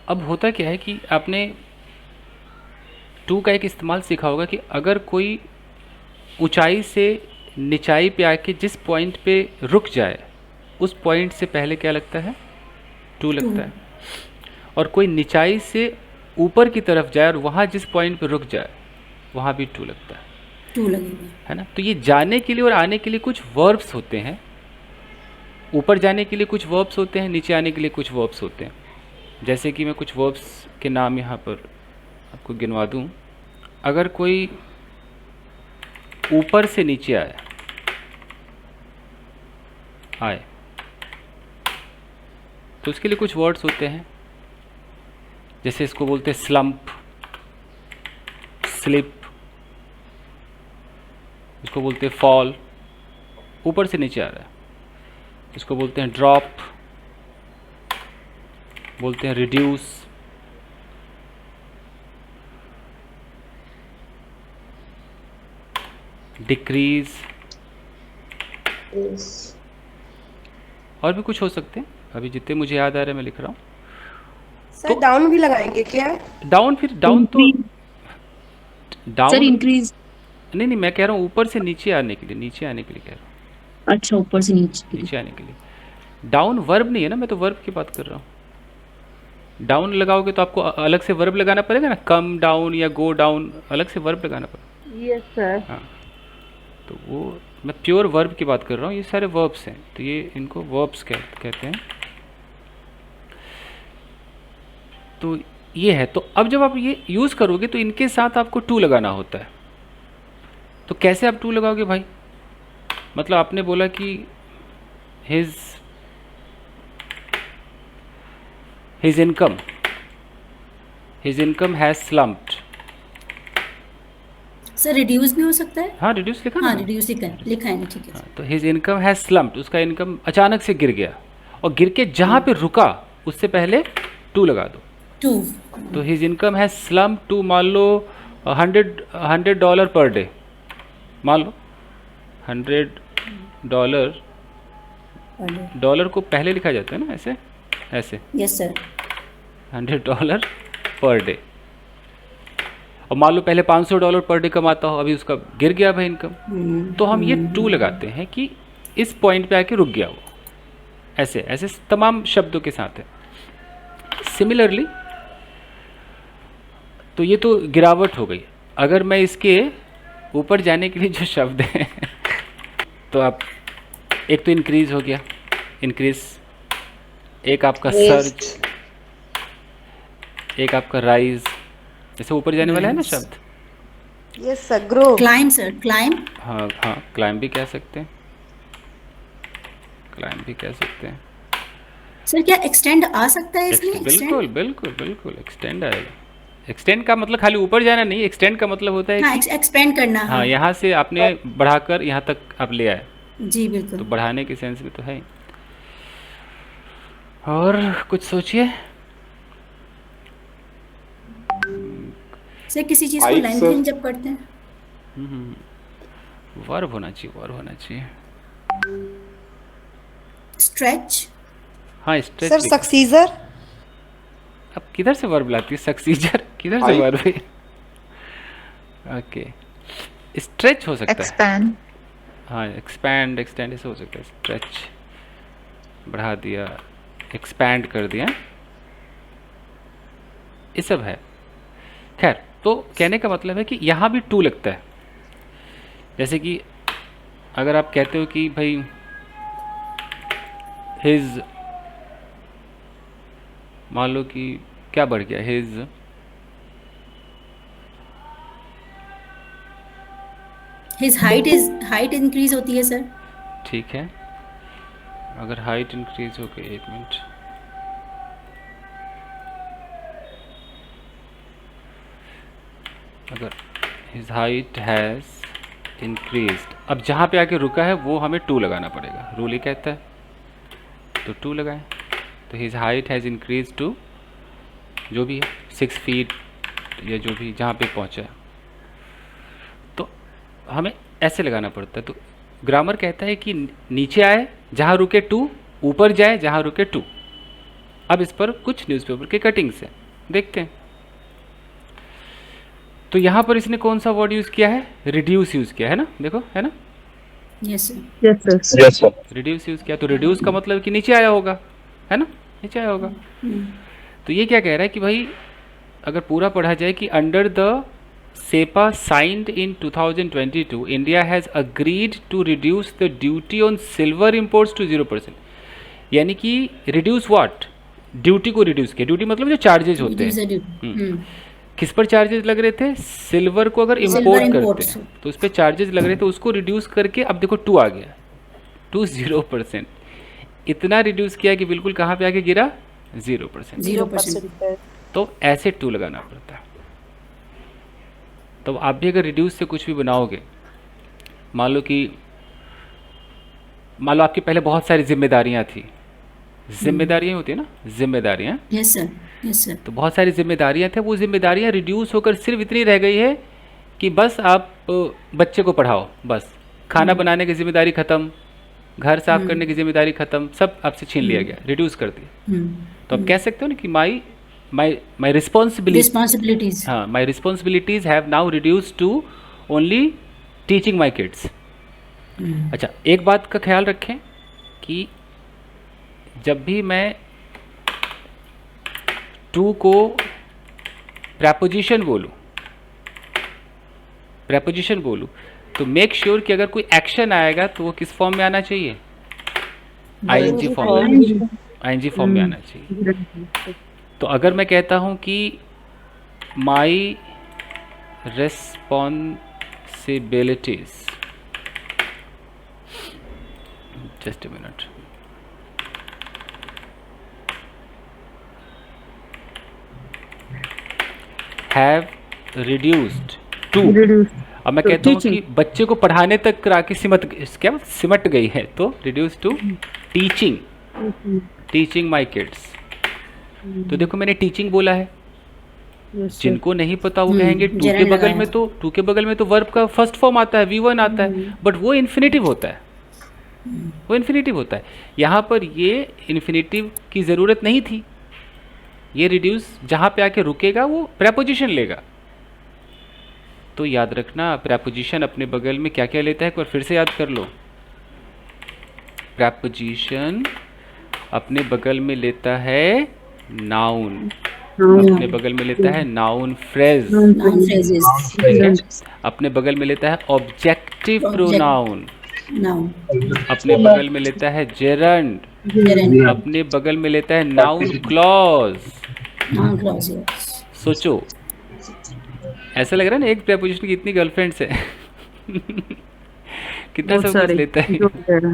अब होता क्या है कि आपने टू का एक इस्तेमाल सीखा होगा कि अगर कोई ऊंचाई से निचाई पे आके जिस पॉइंट पे रुक जाए उस पॉइंट से पहले क्या लगता है, टू टू। लगता है। और कोई निचाई से ऊपर की तरफ जाए और वहाँ जिस पॉइंट पे रुक जाए वहाँ भी टू लगता टू लगेगा। है ना। तो ये जाने के लिए और आने के लिए कुछ वर्ब्स होते हैं, ऊपर जाने के लिए कुछ वर्ब्स होते हैं, नीचे आने के लिए कुछ वर्ब्स होते हैं। जैसे कि मैं कुछ वर्ब्स के नाम यहाँ पर आपको गिनवा दूँ। अगर कोई ऊपर से नीचे आए आए तो उसके लिए कुछ वर्ड्स होते हैं। जैसे इसको बोलते हैं स्लम्प, स्लिप, इसको बोलते हैं फॉल, ऊपर से नीचे आ रहा है। इसको बोलते हैं ड्रॉप, बोलते हैं रिड्यूस, डिक्रीज, Yes. और भी कुछ हो सकते हैं। अभी जितने मुझे याद आ रहे हैं मैं लिख रहा हूँ। सर तो डाउन भी लगाएंगे क्या? डाउन, फिर डाउन तो इंक्रीज। Sir down, increase. नहीं नहीं, मैं कह रहा हूँ ऊपर से नीचे आने के लिए, नीचे आने के लिए कह रहा हूँ, अच्छा, ऊपर से नीचे के लिए। नीचे आने के लिए। डाउन वर्ब नहीं है ना, मैं तो वर्ब की बात कर रहा हूँ। डाउन लगाओगे तो आपको अलग से वर्ब लगाना पड़ेगा ना, कम डाउन या गो डाउन, अलग से वर्ब लगाना पड़ेगा। Yes sir. हाँ, तो वो मैं प्योर वर्ब की बात कर रहा हूँ। ये सारे वर्ब्स हैं, तो ये इनको वर्ब्स कहते हैं। तो ये है। तो अब जब आप ये यूज़ करोगे तो इनके साथ आपको टू लगाना होता है। तो कैसे आप टू लगाओगे भाई? मतलब आपने बोला कि his his income his income has slumped. Sir reduce भी हो सकता है। हाँ, रिड्यूस लिखा ना हाँ मैंने? रिड्यूस लिखा है ना, ठीक है हाँ, सर। तो हिज इनकम हैज स्लम्प्ड, उसका इनकम अचानक से गिर गया, और गिर के जहाँ पे रुका उससे पहले टू लगा दो। टू। तो his income has slump to, मान लो 100 पर डे, मान लो $100। डॉलर को पहले लिखा जाता है ना, ऐसे ऐसे, यस सर। $100 per day. और मान लो पहले $500 पर डे कमाता हो, अभी उसका गिर गया भाई इनकम, तो हम ये टू लगाते हैं कि इस पॉइंट पे आके रुक गया वो। ऐसे ऐसे तमाम शब्दों के साथ है। सिमिलरली, तो ये तो गिरावट हो गई। अगर मैं इसके ऊपर जाने के लिए जो शब्द हैं तो आप, एक तो इंक्रीज हो गया, इंक्रीज, एक आपका सर्ज, एक आपका राइज, जैसे ऊपर जाने वाला है ना Rise. शब्द। Yes sir, grow. Climb sir, climb. हाँ हाँ, क्लाइम भी कह सकते हैं, क्लाइम भी कह सकते हैं। सर क्या एक्सटेंड आ सकता है इसमें? बिल्कुल बिल्कुल बिल्कुल, एक्सटेंड आएगा। एक्सटेंड का मतलब खाली ऊपर जाना नहीं, एक्सटेंड का मतलब होता है हाँ, कि एक्सपेंड करना। हाँ, हाँ यहाँ से आपने बढ़ाकर यहाँ तक आप ले आए, जी तो बिल्कुल। बढ़ाने के सेंस में तो है ही। और कुछ सोचिए। सर किसी चीज़ को हाइट सर। लेंथन जब करते हैं। वर्ब होना चाहिए, वर्ब होना चाहिए। स्ट्रेच। हाँ, स्ट्रेच सर लिखा। सक्सीजर। अब किधर से वर्ब लाती है? सक्सीजर किधर से हाइट। वर्ब है? ओके, स्ट्रेच हो सकता है। एक्सपैंड। हाँ, एक्सपैंड, एक्सटेंड ऐसे हो सकता है। स्ट्रेच, बढ़ा दिया, एक्सपैंड कर दिया, ये सब है। खैर, तो कहने का मतलब है कि यहाँ भी टू लगता है। जैसे कि अगर आप कहते हो कि भाई हिज, मान लो कि क्या बढ़ गया, हिज हिज हाइट इंक्रीज होती है सर। ठीक है, अगर हाइट इंक्रीज हो गई, एक मिनट, अगर हिज हाइट हैज़ इंक्रीज्ड, अब जहाँ पे आके रुका है वो हमें टू लगाना पड़ेगा, रूल ही कहता है, तो टू लगाएं। तो his height has increase to, जो भी है 6 फीट या जो भी जहाँ पे पहुँचा है, तो हमें ऐसे लगाना पड़ता है। तो ग्रामर कहता है कि नीचे आए जहाँ रुके टू, ऊपर जाए जहाँ रुके टू। अब इस पर कुछ न्यूज़पेपर के कटिंग्स हैं, देखते हैं। तो यहाँ पर इसने कौन सा वर्ड यूज़ किया है? रिड्यूस यूज़ किया है ना, देखो है ना, yes sir, Yes, sir. Reduce use किया। तो रिड्यूस का मतलब कि नीचे आया होगा, है ना, नीचे आया होगा। तो ये क्या कह रहा है कि भाई अगर पूरा पढ़ा जाए कि under the CEPA signed in 2022 India has agreed to reduce the duty on silver imports to 0%। यानी कि रिड्यूस व्हाट, ड्यूटी को रिड्यूस किया। ड्यूटी मतलब जो चार्जेज होते Reduce हैं, the duty. किस पर चार्जेस लग रहे थे? सिल्वर को अगर Silver इंपोर्ट करते imports. हैं तो उस पर चार्जेस लग रहे थे, उसको रिड्यूस करके अब देखो 2 आ गया, 0%। इतना रिड्यूस किया कि बिल्कुल कहाँ पे आके गिरा? 0%। 0%. तो ऐसे 2 लगाना पड़ता है। तो आप भी अगर रिड्यूस से कुछ भी बनाओगे, मान लो आपकी पहले बहुत सारी जिम्मेदारियां थी, जिम्मेदारियां होती है ना, जिम्मेदारियां, Yes sir, yes sir. तो बहुत सारी जिम्मेदारियां थे, वो जिम्मेदारियां रिड्यूस होकर सिर्फ इतनी रह गई है कि बस आप बच्चे को पढ़ाओ, बस खाना बनाने की जिम्मेदारी ख़त्म, घर साफ करने की जिम्मेदारी ख़त्म, सब आपसे छीन लिया गया, रिड्यूस कर दिया। तो आप कह सकते हो ना कि माई रिस्पॉन्सिबिलिटी, Responsibilities. हाँ, my responsibilities have now reduce to only teaching my kids. अच्छा, एक बात का ख्याल रखें कि जब भी मैं टू को प्रेपोजिशन बोलूं तो मेक श्योर कि अगर कोई एक्शन आएगा तो वो किस फॉर्म में आना चाहिए? आईएनजी फॉर्म में, आईएनजी फॉर्म में आना चाहिए। तो अगर मैं कहता हूं कि my responsibilities, just a minute, have reduced to, अब मैं कहता हूँ कि बच्चे को पढ़ाने तक करा के सिमट गई है, तो reduce to teaching my kids. तो देखो मैंने टीचिंग बोला है, जिनको नहीं पता वो कहेंगे टू के बगल में तो वर्ब का फर्स्ट फॉर्म आता है, V1 आता है, बट वो इन्फिनेटिव होता है, यहाँ पर ये इन्फिनेटिव की ज़रूरत नहीं थी। ये रिड्यूस जहाँ पे आके रुकेगा वो प्रेपोजिशन लेगा। तो याद रखना, प्रेपोजिशन अपने बगल में क्या क्या लेता है, एक बार फिर से याद कर लो। प्रेपोजिशन अपने बगल में लेता है नाउन, अपने बगल में लेता है नाउन फ्रेज, Noun phrases. ठीक है, अपने बगल में लेता है ऑब्जेक्टिव प्रोनाउन, Noun. अपने बगल में लेता है जेरंड, Gerund. अपने बगल में लेता है noun clause. Noun clause. Yes. सोचो, ऐसा लग रहा है ना एक प्रेपोजिशन की इतनी गर्लफ्रेंड्स है कितना सब कुछ लेता है,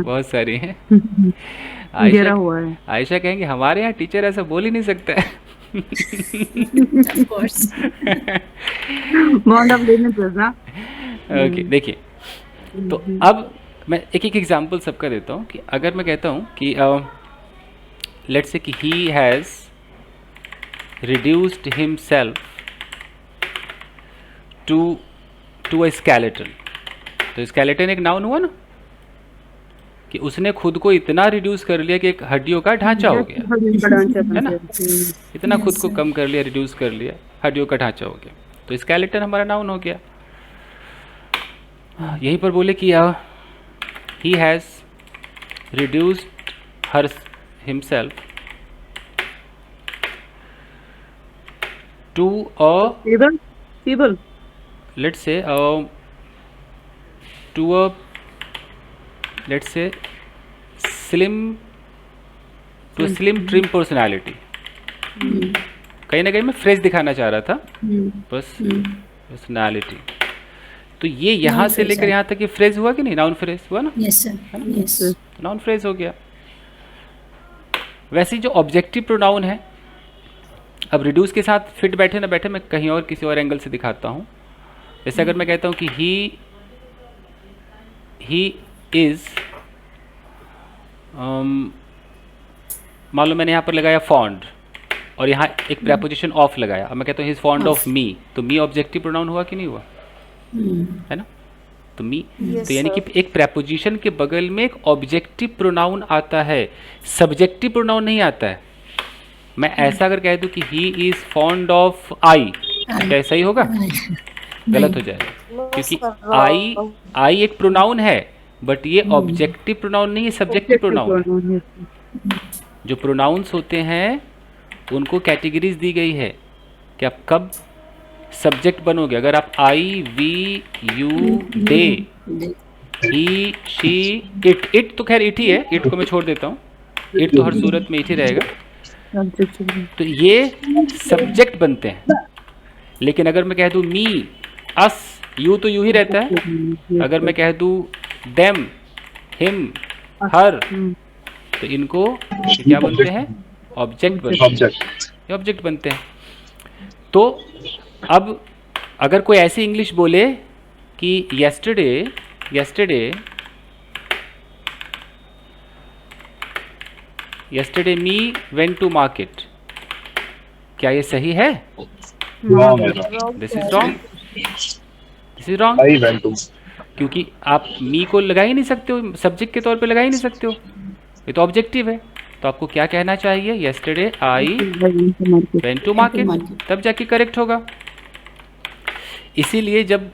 बहुत सारी हैं। आयशा कहेंगे हमारे यहाँ टीचर ऐसा बोल ही नहीं सकता है। Of course. ओके, देखिए, तो अब मैं एक एक एग्जांपल सबका देता हूँ कि अगर मैं कहता हूँ कि लेट्स से कि he has reduced himself to a skeleton, तो स्केलेटन एक नाउन हुआ ना, कि उसने खुद को इतना रिड्यूस कर लिया कि एक हड्डियों का ढांचा हो गया, है ना, इतना खुद को कम कर लिया, रिड्यूस कर लिया, हड्डियों का ढांचा हो गया, तो स्केलेटन हमारा नाउन हो गया। यहीं पर बोले कि he has reduced himself to a, let's say to a, let's say slim trim personality। कहीं ना कहीं मैं फ्रेश दिखाना चाह रहा था, बस पर्सनालिटी। तो ये यहाँ से लेकर यहाँ तक ये फ्रेज हुआ कि नहीं, नाउन फ्रेज हुआ ना, Yes sir. Yes. Noun phrase हो गया। वैसे ही जो ऑब्जेक्टिव प्रोनाउन है, अब रिड्यूस के साथ फिट बैठे ना बैठे मैं कहीं और किसी और एंगल से दिखाता हूँ। जैसे अगर मैं कहता हूँ कि ही इज़, मान लो मैंने यहाँ पर लगाया फॉन्ड और यहाँ एक प्रेपोजिशन ऑफ लगाया, अब मैं कहता हूँ he is fond of me, तो मी ऑब्जेक्टिव प्रोनाउन हुआ कि नहीं हुआ, है ना, तो मी, तो यानी कि एक प्रेपोजिशन के बगल में एक ऑब्जेक्टिव प्रोनाउन आता है, सब्जेक्टिव प्रोनाउन नहीं आता है। मैं ऐसा अगर कह दूं कि ही इज फॉन्ड ऑफ आई, क्या सही होगा? गलत हो जाएगा, No, क्योंकि sir, आई wrong. आई एक प्रोनाउन है, बट ये ऑब्जेक्टिव प्रोनाउन नहीं है, सब्जेक्टिव प्रोनाउन है। pronoun, yes. जो प्रोनाउंस होते हैं उनको कैटेगरीज दी गई है कि आप कब सब्जेक्ट बनोगे। अगर आप I, we, you, they, he, she, it तो खैर इट ही है, इट को मैं छोड़ देता हूँ, इट तो हर सूरत में इट ही रहेगा, Subject should be. तो ये सब्जेक्ट बनते हैं। लेकिन अगर मैं कह दूँ मी, अस, यू तो यू ही रहता है। अगर मैं कह दूँ देम, हिम, हर, तो इनको ये क्या बनते हैं? ऑब्जेक्ट बनते हैं, ये ऑब्जेक्ट बनते हैं। तो अब अगर कोई ऐसी इंग्लिश बोले कि yesterday me went to market, क्या ये सही है? Wrong है ना? This is wrong, I went to. क्योंकि आप मी को लगा ही नहीं सकते हो, सब्जेक्ट के तौर पे लगा ही नहीं सकते हो, ये तो ऑब्जेक्टिव है। तो आपको क्या कहना चाहिए? yesterday I went to market, तब जाके करेक्ट होगा। इसीलिए जब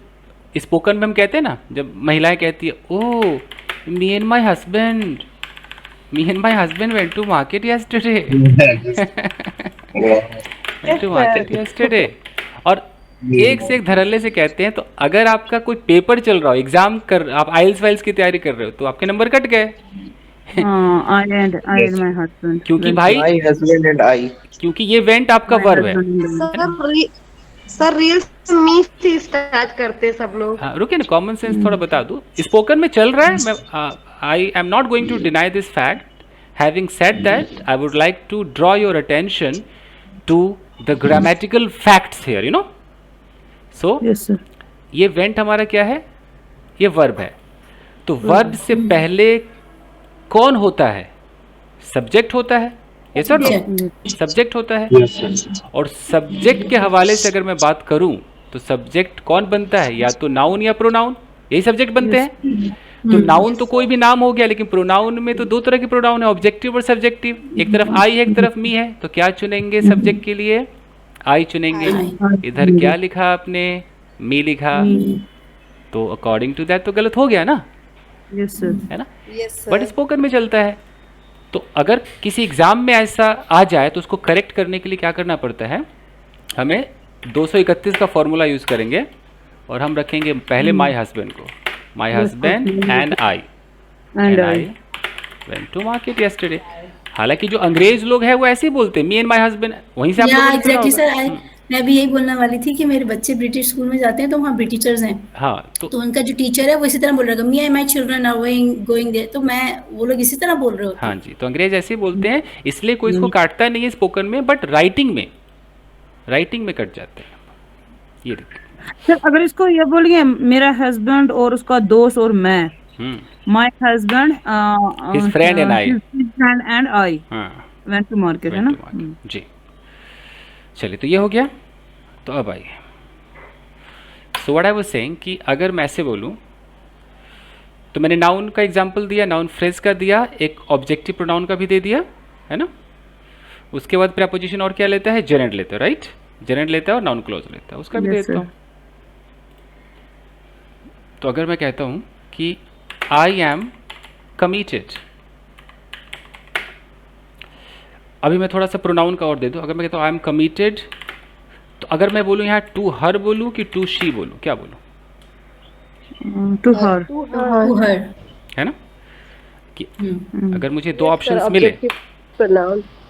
स्पोकन में हम कहते हैं ना, जब महिलाएं कहती है oh me and my husband went to market yesterday, went to market yesterday, और एक से एक धड़ल्ले से कहते हैं। तो अगर आपका कोई पेपर चल रहा हो, एग्जाम कर, आप आइल्स वाइल्स की तैयारी कर रहे हो, तो आपके नंबर कट गए, I and my husband. क्योंकि भाई My husband and I. क्योंकि ये वेंट आपका वर्ब है। सर रियल मी से स्टार्ट करते हैं सब लोग। हाँ, रुकिए ना, कॉमन सेंस थोड़ा बता दूं। स्पोकन में चल रहा है, मैं I am not going to deny this fact. Having said that, I would like to draw your attention to the grammatical facts here, you know. So Yes, sir. ये went हमारा क्या है? ये वर्ब है। तो वर्ब से पहले कौन होता है? सब्जेक्ट होता है, ये सर सब्जेक्ट होता है। Yes, sir. और सब्जेक्ट के हवाले से अगर मैं बात करूं तो सब्जेक्ट कौन बनता है? या तो नाउन या प्रोनाउन, यही सब्जेक्ट बनते हैं। तो नाउन तो कोई भी नाम हो गया, लेकिन प्रोनाउन में तो दो तरह के प्रोनाउन है, ऑब्जेक्टिव और सब्जेक्टिव। एक तरफ आई है, एक तरफ मी है। तो क्या चुनेंगे सब्जेक्ट के लिए? आई चुनेंगे। इधर क्या लिखा आपने? मी लिखा। तो अकॉर्डिंग टू दैट तो गलत हो गया ना, Yes, sir. है ना? यस बट स्पोकन में चलता है। तो अगर किसी एग्जाम में ऐसा आ जाए तो उसको करेक्ट करने के लिए क्या करना पड़ता है? हमें 231 का फॉर्मूला यूज करेंगे और हम रखेंगे पहले माई हस्बैंड को, my husband and I went to market yesterday। हालांकि जो अंग्रेज लोग हैं वो ऐसे ही बोलते हैं, मी एंड माई हस्बैंड, वहीं से आप लोगों ने सुना एग्जैक्टली होगा। सर, मैं भी यही बोलने वाली थी कि मेरे बच्चे ब्रिटिश स्कूल में जाते हैं, तो वहाँ ब्रिटिशर्स हैं, हाँ, तो उनका जो टीचर है वो इसी तरह बोल रहा है, me and my children are going there, तो मैं वो लोग इसी तरह बोल रहे होते हाँ जी, तो अंग्रेज ऐसे ही बोलते हैं, इसलिए कोई इसको काटता नहीं है स्पोकन में, बट राइटिंग में कट जाते हैं। ये देखिए। सर अगर इसको ये बोलेंगे मेरा हस्बैंड और उसका दोस्त और मैं, my husband His friend and I. And I हाँ, वेंट टू मार्केट, है went ना? to market, जी। चलिए, तो ये हो गया। तो अब आइए, so what I was saying कि अगर मैं ऐसे बोलूं, तो मैंने नाउन का एग्जांपल दिया, नाउन फ्रेज का दिया, एक ऑब्जेक्टिव प्रोनाउन का भी दे दिया, है ना। उसके बाद प्रीपोजिशन और क्या लेता है? जेनेट लेता है, राइट। जेनेट लेता है और नाउन क्लॉज लेता है, उसका भी Yes, देता sir. हूँ। तो अगर मैं कहता हूँ कि आई एम कमिटेड, अभी मैं थोड़ा सा प्रोनाउन का और दे दूँ। अगर मैं कहता हूँ आई एम कमिटेड, तो अगर मैं बोलूँ यहाँ टू हर बोलूँ कि टू शी बोलूँ, क्या बोलूँ? To her. टू हर, है ना, कि अगर मुझे दो ऑप्शंस मिले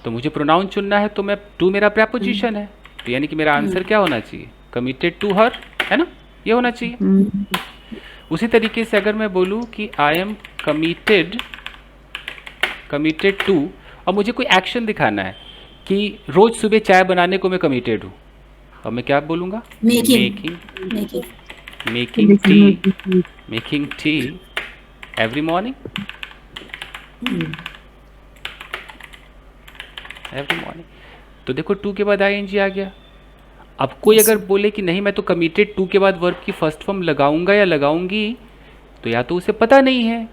तो मुझे प्रोनाउन चुनना है, तो मैं टू मेरा प्रीपोजिशन है, तो यानी कि मेरा आंसर क्या होना चाहिए? कमिटेड टू हर, है ना, ये होना चाहिए। उसी तरीके से अगर मैं बोलूँ कि आई एम कमिटेड टू, और मुझे कोई एक्शन दिखाना है कि रोज सुबह चाय बनाने को मैं कमिटेड हूँ, और मैं क्या बोलूँगा? मेकिंग टी एवरी मॉर्निंग, तो देखो टू के बाद आईएनजी आ गया। अब कोई अगर बोले कि नहीं मैं तो कमिटेड टू के बाद वर्ब की फर्स्ट फॉर्म लगाऊंगा या लगाऊंगी, तो या तो उसे पता नहीं है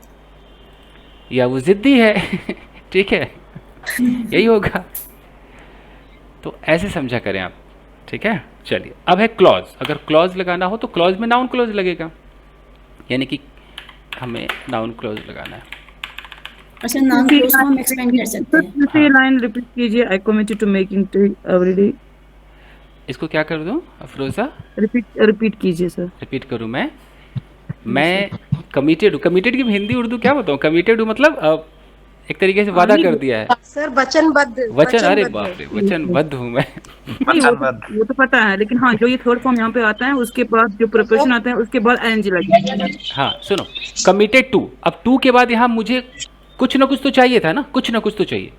या वो जिद्दी है ठीक है, यही होगा। तो ऐसे समझा करें आप, ठीक है। चलिए, अब है क्लॉज। अगर क्लॉज लगाना हो तो क्लॉज में नाउन क्लॉज लगेगा, यानी कि हमें नाउन क्लॉज लगाना है। अच्छा, नाम क्लोज को हम एक्सपेंड कर सकते हैं। सर ये लाइन रिपीट कीजिए, I committed to making tea everyday. इसको क्या कर दूं अफरोज़ा? रिपीट कीजिए सर। रिपीट करूं मैं कमिटेड हूँ। कमिटेड की हिंदी उर्दू क्या बताऊँ? कमिटेड हूँ मतलब एक तरीके से वादा कर दिया है, सर वचनबद्ध। वचन। अरे बाप रे, वचनबद्ध हूँ मैं। नहीं, वो तो पता है, लेकिन हाँ जो ये थर्ड फॉर्म यहाँ पे आता है उसके बाद जो प्रिपरेशन आता है उसके बाद एनजी लगेगा। हाँ सुनो, कमिटेड टू, अब टू के बाद यहाँ मुझे कुछ ना कुछ तो चाहिए था ना, कुछ ना कुछ तो चाहिए।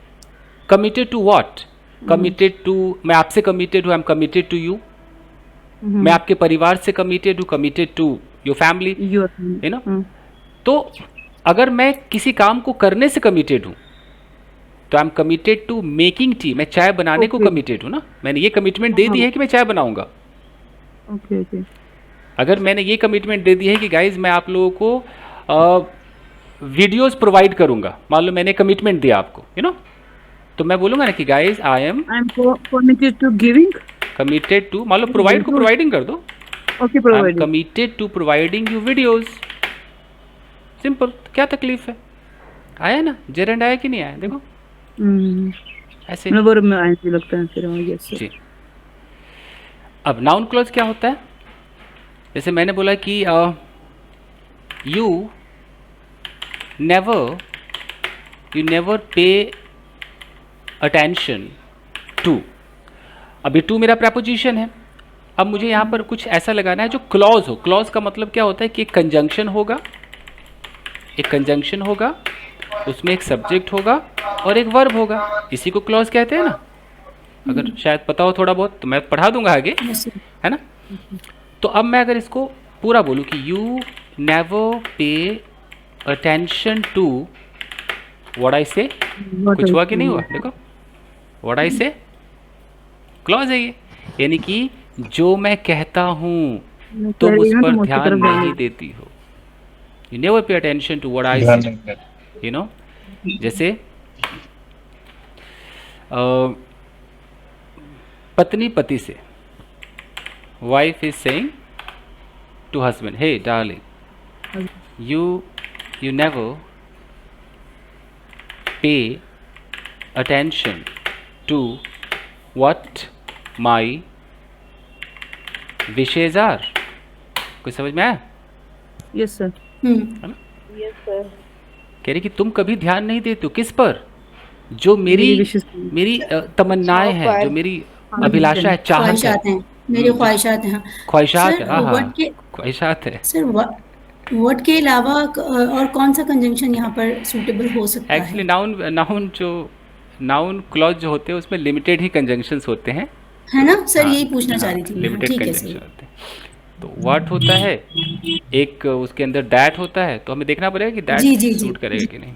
Committed to what? Committed to, मैं आपसे कमिटेड हूँ, I am committed to you. मैं आपके परिवार से कमिटेड हूँ, committed to your family, you know. तो अगर मैं किसी काम को करने से कमिटेड हूँ तो I am committed to making tea, मैं चाय बनाने को कमिटेड हूँ ना, मैंने ये कमिटमेंट दे दी है कि मैं चाय बनाऊंगा। Okay okay. अगर मैंने ये कमिटमेंट दे दी है कि गाइज मैं आप लोगों को वीडियोस प्रोवाइड करूंगा, मान लो मैंने कमिटमेंट दिया आपको, यू नो, तो मैं बोलूंगा ना कि guys I am committed to giving, committed to, मान लो प्रोवाइड को प्रोवाइडिंग कर दो, okay I am provide. Committed to providing you videos. Simple, क्या तकलीफ है? आया ना, जेरेंड आया कि नहीं आया? देखो ऐसे वर्ब में आएंगे लगता है फिर। यस जी। अब नाउन क्लॉज क्या होता है? जैसे मैंने बोला कि you never pay attention to. अभी टू मेरा प्रपोजिशन है, अब मुझे यहाँ पर कुछ ऐसा लगाना है जो क्लॉज हो। क्लॉज का मतलब क्या होता है कि एक कंजंक्शन होगा, एक कंजंक्शन होगा, उसमें एक सब्जेक्ट होगा और एक वर्ब होगा, इसी को क्लॉज कहते हैं ना। अगर शायद पता हो थोड़ा बहुत तो मैं पढ़ा दूंगा आगे, है ना। तो अब मैं अगर इसको पूरा बोलूँ कि you never pay attention to what I say, कुछ हुआ कि नहीं हुआ? देखो व्हाट आई से क्लॉज है ये, यानी कि जो मैं कहता हूँ तुम उस पर ध्यान नहीं देती हो। You never pay attention to what I say, you know. जैसे पत्नी पति से, wife is saying to husband, hey darling you never pay attention to what my wishes are. कुछ समझ में आया? Yes sir. कह रही कि तुम कभी ध्यान नहीं देते हो किस पर? जो मेरी तमन्नाएं हैं, जो मेरी अभिलाषा है, चाहत है, ख्वाहिशात हैं, मेरी ख्वाहिशात हैं। ख्वाहिशात सर, है, वर्ड के ख्वाहिशात है। सर वर्ड के अलावा और कौन सा कंजंक्शन यहाँ पर सूटेबल हो सकता है? एक्चुअली नाउन क्लॉज जो होते हैं उसमें लिमिटेड ही कंजंक्शंस होते हैं, है ना सर? हाँ, यही पूछना चाह रही थी मैं। लिमिटेड ठीक है कंजंक्शन सर। होते हैं। तो व्हाट होता है, एक उसके अंदर दैट होता है, तो हमें देखना पड़ेगा कि दैट जी सूट करेगा कि नहीं।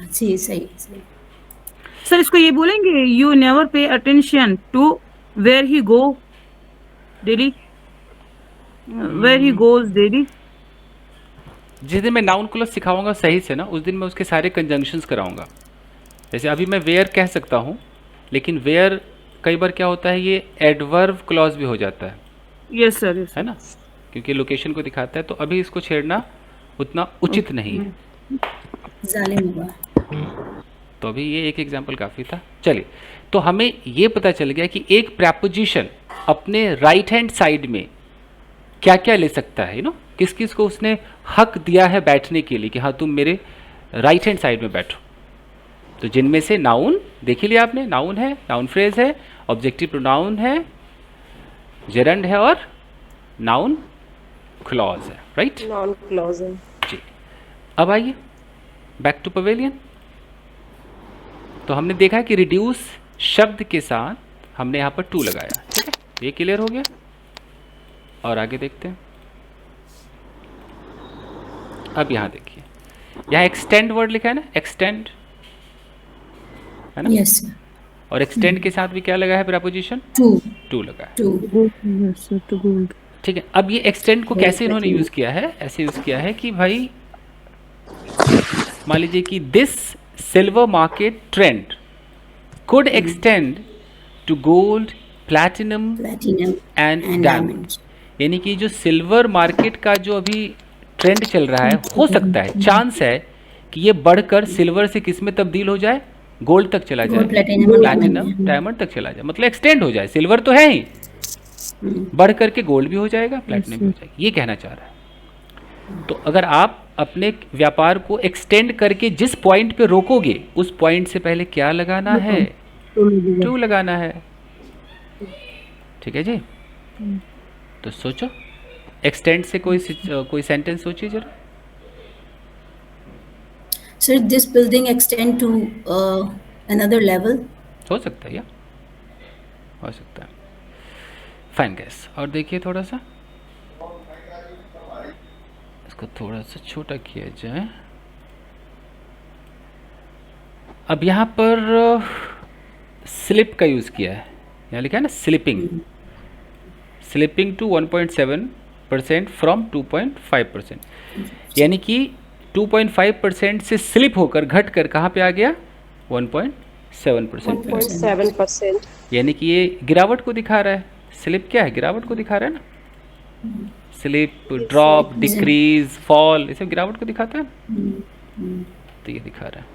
जी सही सही। सर इसको ये बोलेंगे, you never pay attention to where he go daily, where he goes daily. जिस दिन मैं नाउन क्लॉज सिखाऊंगा सही से ना, उस दिन मैं उसके सारे कंजंक्शंस कराऊंगा। जैसे अभी मैं वेयर कह सकता हूँ, लेकिन वेयर कई बार क्या होता है, ये एडवर्ब क्लॉज भी हो जाता है। यस सर, है ना, क्योंकि लोकेशन को दिखाता है, तो अभी इसको छेड़ना उतना उचित नहीं है। जालिम हुआ। तो अभी ये एक एग्जाम्पल काफ़ी था। चलिए, तो हमें ये पता चल गया कि एक प्रपोजिशन अपने राइट हैंड साइड में क्या क्या ले सकता है, यू नो, किस किस को उसने हक दिया है बैठने के लिए कि हाँ तुम मेरे राइट हैंड साइड में बैठो। तो जिनमें से नाउन देख ही लिया आपने, नाउन है, नाउन फ्रेज है, ऑब्जेक्टिव प्रोनाउन है, जेरंड है और नाउन क्लॉज है, राइट? नॉन क्लॉज है जी। अब आइए बैक टू पवेलियन। तो हमने देखा कि रिड्यूस शब्द के साथ हमने यहाँ पर टू लगाया, ठीक है, ये क्लियर हो गया। और आगे देखते हैं। अब यहाँ देखिए, यहाँ एक्सटेंड वर्ड लिखा है ना, एक्सटेंड, है ना? Yes sir. और एक्सटेंड के साथ भी क्या लगा है प्रपोजिशन? टू लगा है, टू। ठीक है। अब ये एक्सटेंड को कैसे इन्होंने यूज किया है? ऐसे यूज किया है कि भाई मान लीजिए कि this silver market trend could extend to gold, platinum platinum and and diamond. diamonds. यानी कि जो सिल्वर मार्केट का जो अभी ट्रेंड चल रहा है, हो सकता है, चांस है कि ये बढ़कर सिल्वर से किस में तब्दील हो जाए, गोल्ड तक चला जाए, Gold, platinum and platinum diamond. Diamond तक चला जाए, मतलब एक्सटेंड हो जाए। सिल्वर तो है ही, बढ़ करके गोल्ड भी हो जाएगा, प्लैटिनम भी हो जाएगा, ये कहना चाह रहा है। तो अगर आप अपने व्यापार को एक्सटेंड करके जिस पॉइंट पे रोकोगे, उस पॉइंट से पहले क्या लगाना है, टू लगाना है। ठीक है जी, तो सोचो, एक्सटेंड से कोई सेंटेंस सोचिए जरा। Sir, this building extend to another level. हो सकता है, या हो सकता है। Fine gas. और देखिए थोड़ा सा इसको थोड़ा सा छोटा किया जाए। अब यहाँ पर स्लिप का यूज़ किया है, यहाँ लिखा है ना स्लिपिंग, स्लिपिंग टू 1.7% फ्रॉम 2.5%, यानी कि 2.5% से स्लिप होकर घट कर कहाँ पे आ गया, 1.7% पे। 1.7%. यानी कि ये गिरावट को दिखा रहा है। स्लिप क्या है, गिरावट को दिखा रहा है ना। स्लिप, ड्रॉप, डिक्रीज, फॉल, ये सब गिरावट को दिखाता है ना। तो ये दिखा रहा है।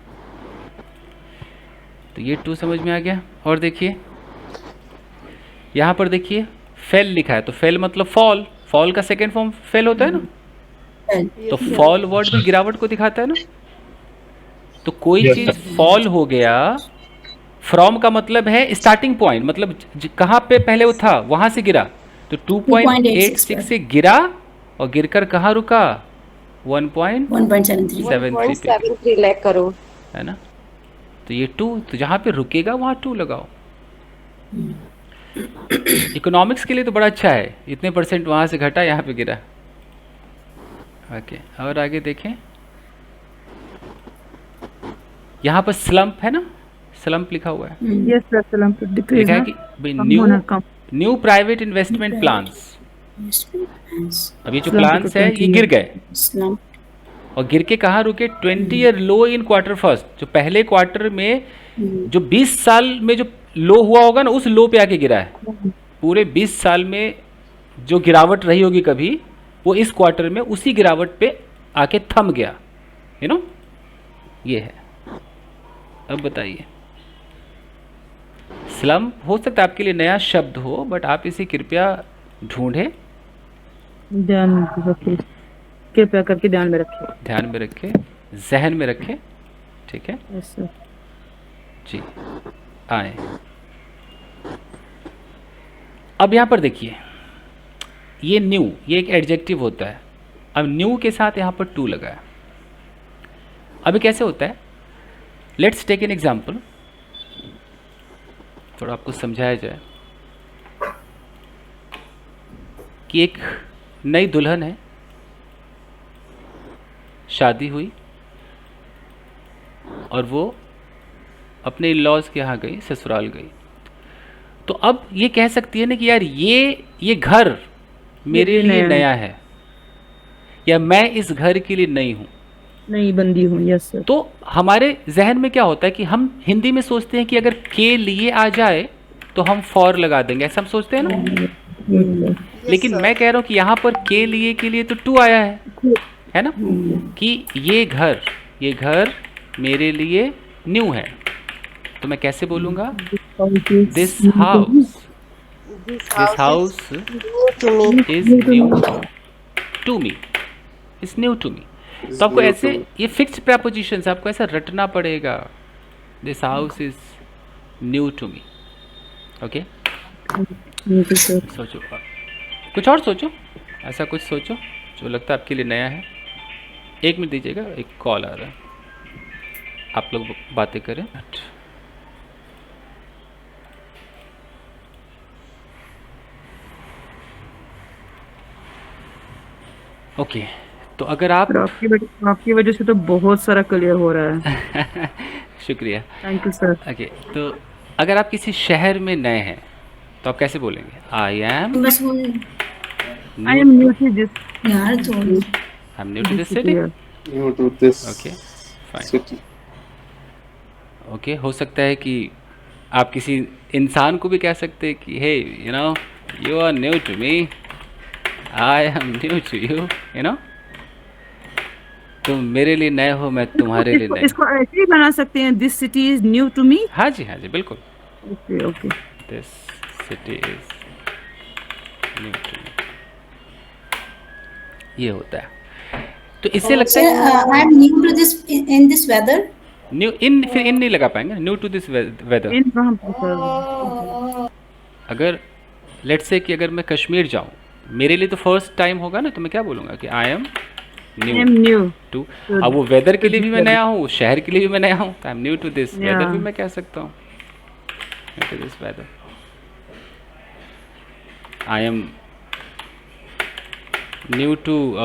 तो ये 2 समझ में आ गया। और देखिए यहाँ पर देखिए फेल लिखा है, तो फेल मतलब फॉल, फॉल का सेकेंड फॉर्म फेल होता है ना। तो फॉल वर्ड भी गिरावट को दिखाता है ना। तो कोई Yes, चीज sir. फॉल हो गया, फ्रॉम का मतलब है स्टार्टिंग पॉइंट, मतलब कहाँ पे पहले वो था वहां से गिरा। तो 2.86 से गिरा और गिरकर कहाँ रुका, 1.73 1.73. 1.73 लाख करोड़. है ना। तो ये 2, तो जहाँ पे रुकेगा वहाँ 2 लगाओ। इकोनॉमिक्स के लिए तो बड़ा अच्छा है, इतने परसेंट वहाँ से घटा, यहाँ पे गिरा। ओके, और आगे देखें, यहाँ पर स्लम्प है ना, स्लम्प लिखा हुआ है, Yes, sir. Salam. Decrease. लिखा है ना? कि कम होना, कम. New private investment plans. अब ये जो Slump प्लान्स को है ये गिर गए, Slump. और गिर के कहाँ रुके, 20 ईयर लो इन क्वार्टर फर्स्ट। जो पहले क्वार्टर में जो 20 साल में जो लो हुआ होगा ना, उस लो पे आके गिरा है। पूरे 20 साल में जो गिरावट रही होगी कभी, वो इस क्वार्टर में उसी गिरावट पे आके थम गया, यू नो, ये है। अब बताइए, स्लम्प हो सकता है आपके लिए नया शब्द हो, बट आप इसे कृपया ढूंढें, ध्यान में रखिए, कृपया करके ध्यान में रखिए। ध्यान में रखें, जहन में रखें। ठीक है Yes, sir. जी, आए। अब यहाँ पर देखिए, ये न्यू, ये एक एडजेक्टिव होता है। अब न्यू के साथ यहाँ पर टू लगा है। अभी कैसे होता है, लेट्स टेक एन एग्जाम्पल, थोड़ा आपको समझाया जाए कि एक नई दुल्हन है, शादी हुई और वो अपने इन-लॉज के यहाँ गई, ससुराल गई। तो अब ये कह सकती है ना कि यार ये घर मेरे लिए नया है, या मैं इस घर के लिए नई हूँ। नई बंदी हूँ। Yes sir. तो हमारे जहन में क्या होता है कि हम हिंदी में सोचते हैं कि अगर के लिए आ जाए तो हम फॉर लगा देंगे, ऐसा हम सोचते हैं ना। लेकिन मैं कह रहा हूँ कि यहाँ पर के लिए के लिए तो टू आया है ना, कि ये घर मेरे लिए न्यू है। तो मैं कैसे बोलूँगा, this house is new to me, is new to me. तो आपको ऐसे ये फिक्स्ड प्रपोजिशंस आपको ऐसा रटना पड़ेगा, this house is new to me. Okay, सोचो, कुछ और सोचो, ऐसा कुछ सोचो जो लगता है आपके लिए नया है। 1 मिनट दीजिएगा, एक कॉल आ रहा है, आप लोग बातें करें। ओके, तो अगर आप आपकी वजह से तो बहुत सारा क्लियर हो रहा है। शुक्रिया, थैंक यू सर। ओके, तो अगर आप किसी शहर में नए हैं तो आप कैसे बोलेंगे, आई एम बस वो न्यू टू दिस यार थोड़ी new to this city. New to this okay, fine. city. Okay, हो सकता है कि आप किसी इंसान को भी कह सकते हैं कि hey you know you are new to me, I am new to you no, तुम मेरे लिए नए हो, मैं तुम्हारे लिए नई। इसको ऐसे ही बना सकते हैं, this city is new to me. हाँ जी बिल्कुल। Okay okay. This city is new to me, ये होता है। तो इससे लगता Sir, है I am new to this in this weather. New in, फिर इन नहीं लगा पाएंगे, न्यू टू दिस वेदर। इन कहाँ पे सर? अगर लेट्स से कि अगर मैं कश्मीर जाऊँ, मेरे लिए तो फर्स्ट टाइम होगा ना, तो मैं क्या बोलूँगा कि I am I am new new to. अब वो वेदर के लिए भी मैं नया हूँ, उस शहर के लिए भी मैं नया हूँ, तो I am new to this weather भी मैं कह सकता हूँ, new to this weather. I am new to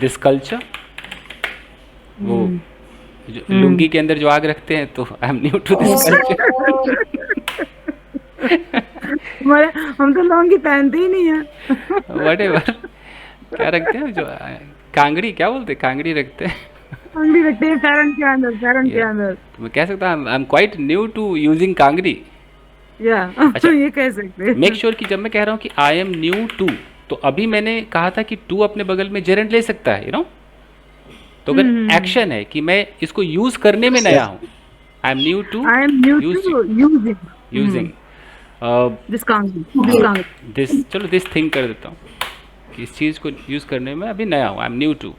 this culture. वो जो लुंगी के अंदर जो आग रखते हैं, तो I am new to this culture. हम तो लौंगी पहनते ही नहीं है। व्हाटएवर, क्या रखते हैं जो कांगड़ी, क्या बोलते हैं, कांगड़ी रखते हैं। लौंगी रखते हैं पैरन के अंदर, पैरन के अंदर। तो मैं कह सकता हूँ I am quite new to using kangri. या अच्छा, ये कह सकते हैं। मेक श्योर कि जब मैं कह रहा हूँ कि आई एम न्यू टू, तो अभी मैंने कहा था कि टू अपने बगल में जेरेंट ले सकता है, यू नो। तो अगर एक्शन है कि मैं इसको यूज करने में नया हूँ, I am new to I am new to using this kangri. This, चलो दिस थिंग कर देता हूँ कि इस चीज़ को यूज़ करने में अभी नया हूँ, आई एम न्यू टू।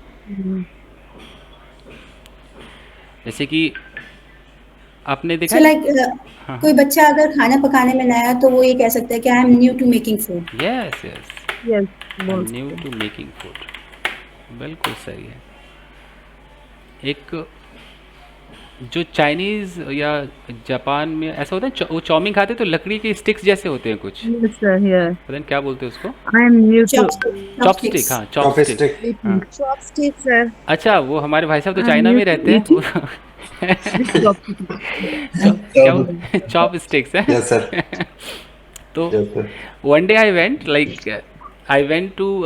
जैसे कि आपने देखा So like कोई बच्चा अगर खाना पकाने में नया है तो वो ये कह सकता है कि I am new to making food. Yes yes, new to making food, बिल्कुल सही है। एक जो चाइनीज़ या जापान में ऐसा होता है, वो चाउमीन खाते तो लकड़ी के स्टिक्स जैसे होते हैं कुछ, यस सर, यस। पता नहीं क्या बोलते हैं उसको, I am new to chopstick. हाँ चॉपस्टिक, हाँ। Chopstick sir. अच्छा, वो हमारे भाई साहब तो I'm चाइना में new to रहते हैं। चॉप स्टिक्स है। Yes, sir. तो Yes, sir. One day I went to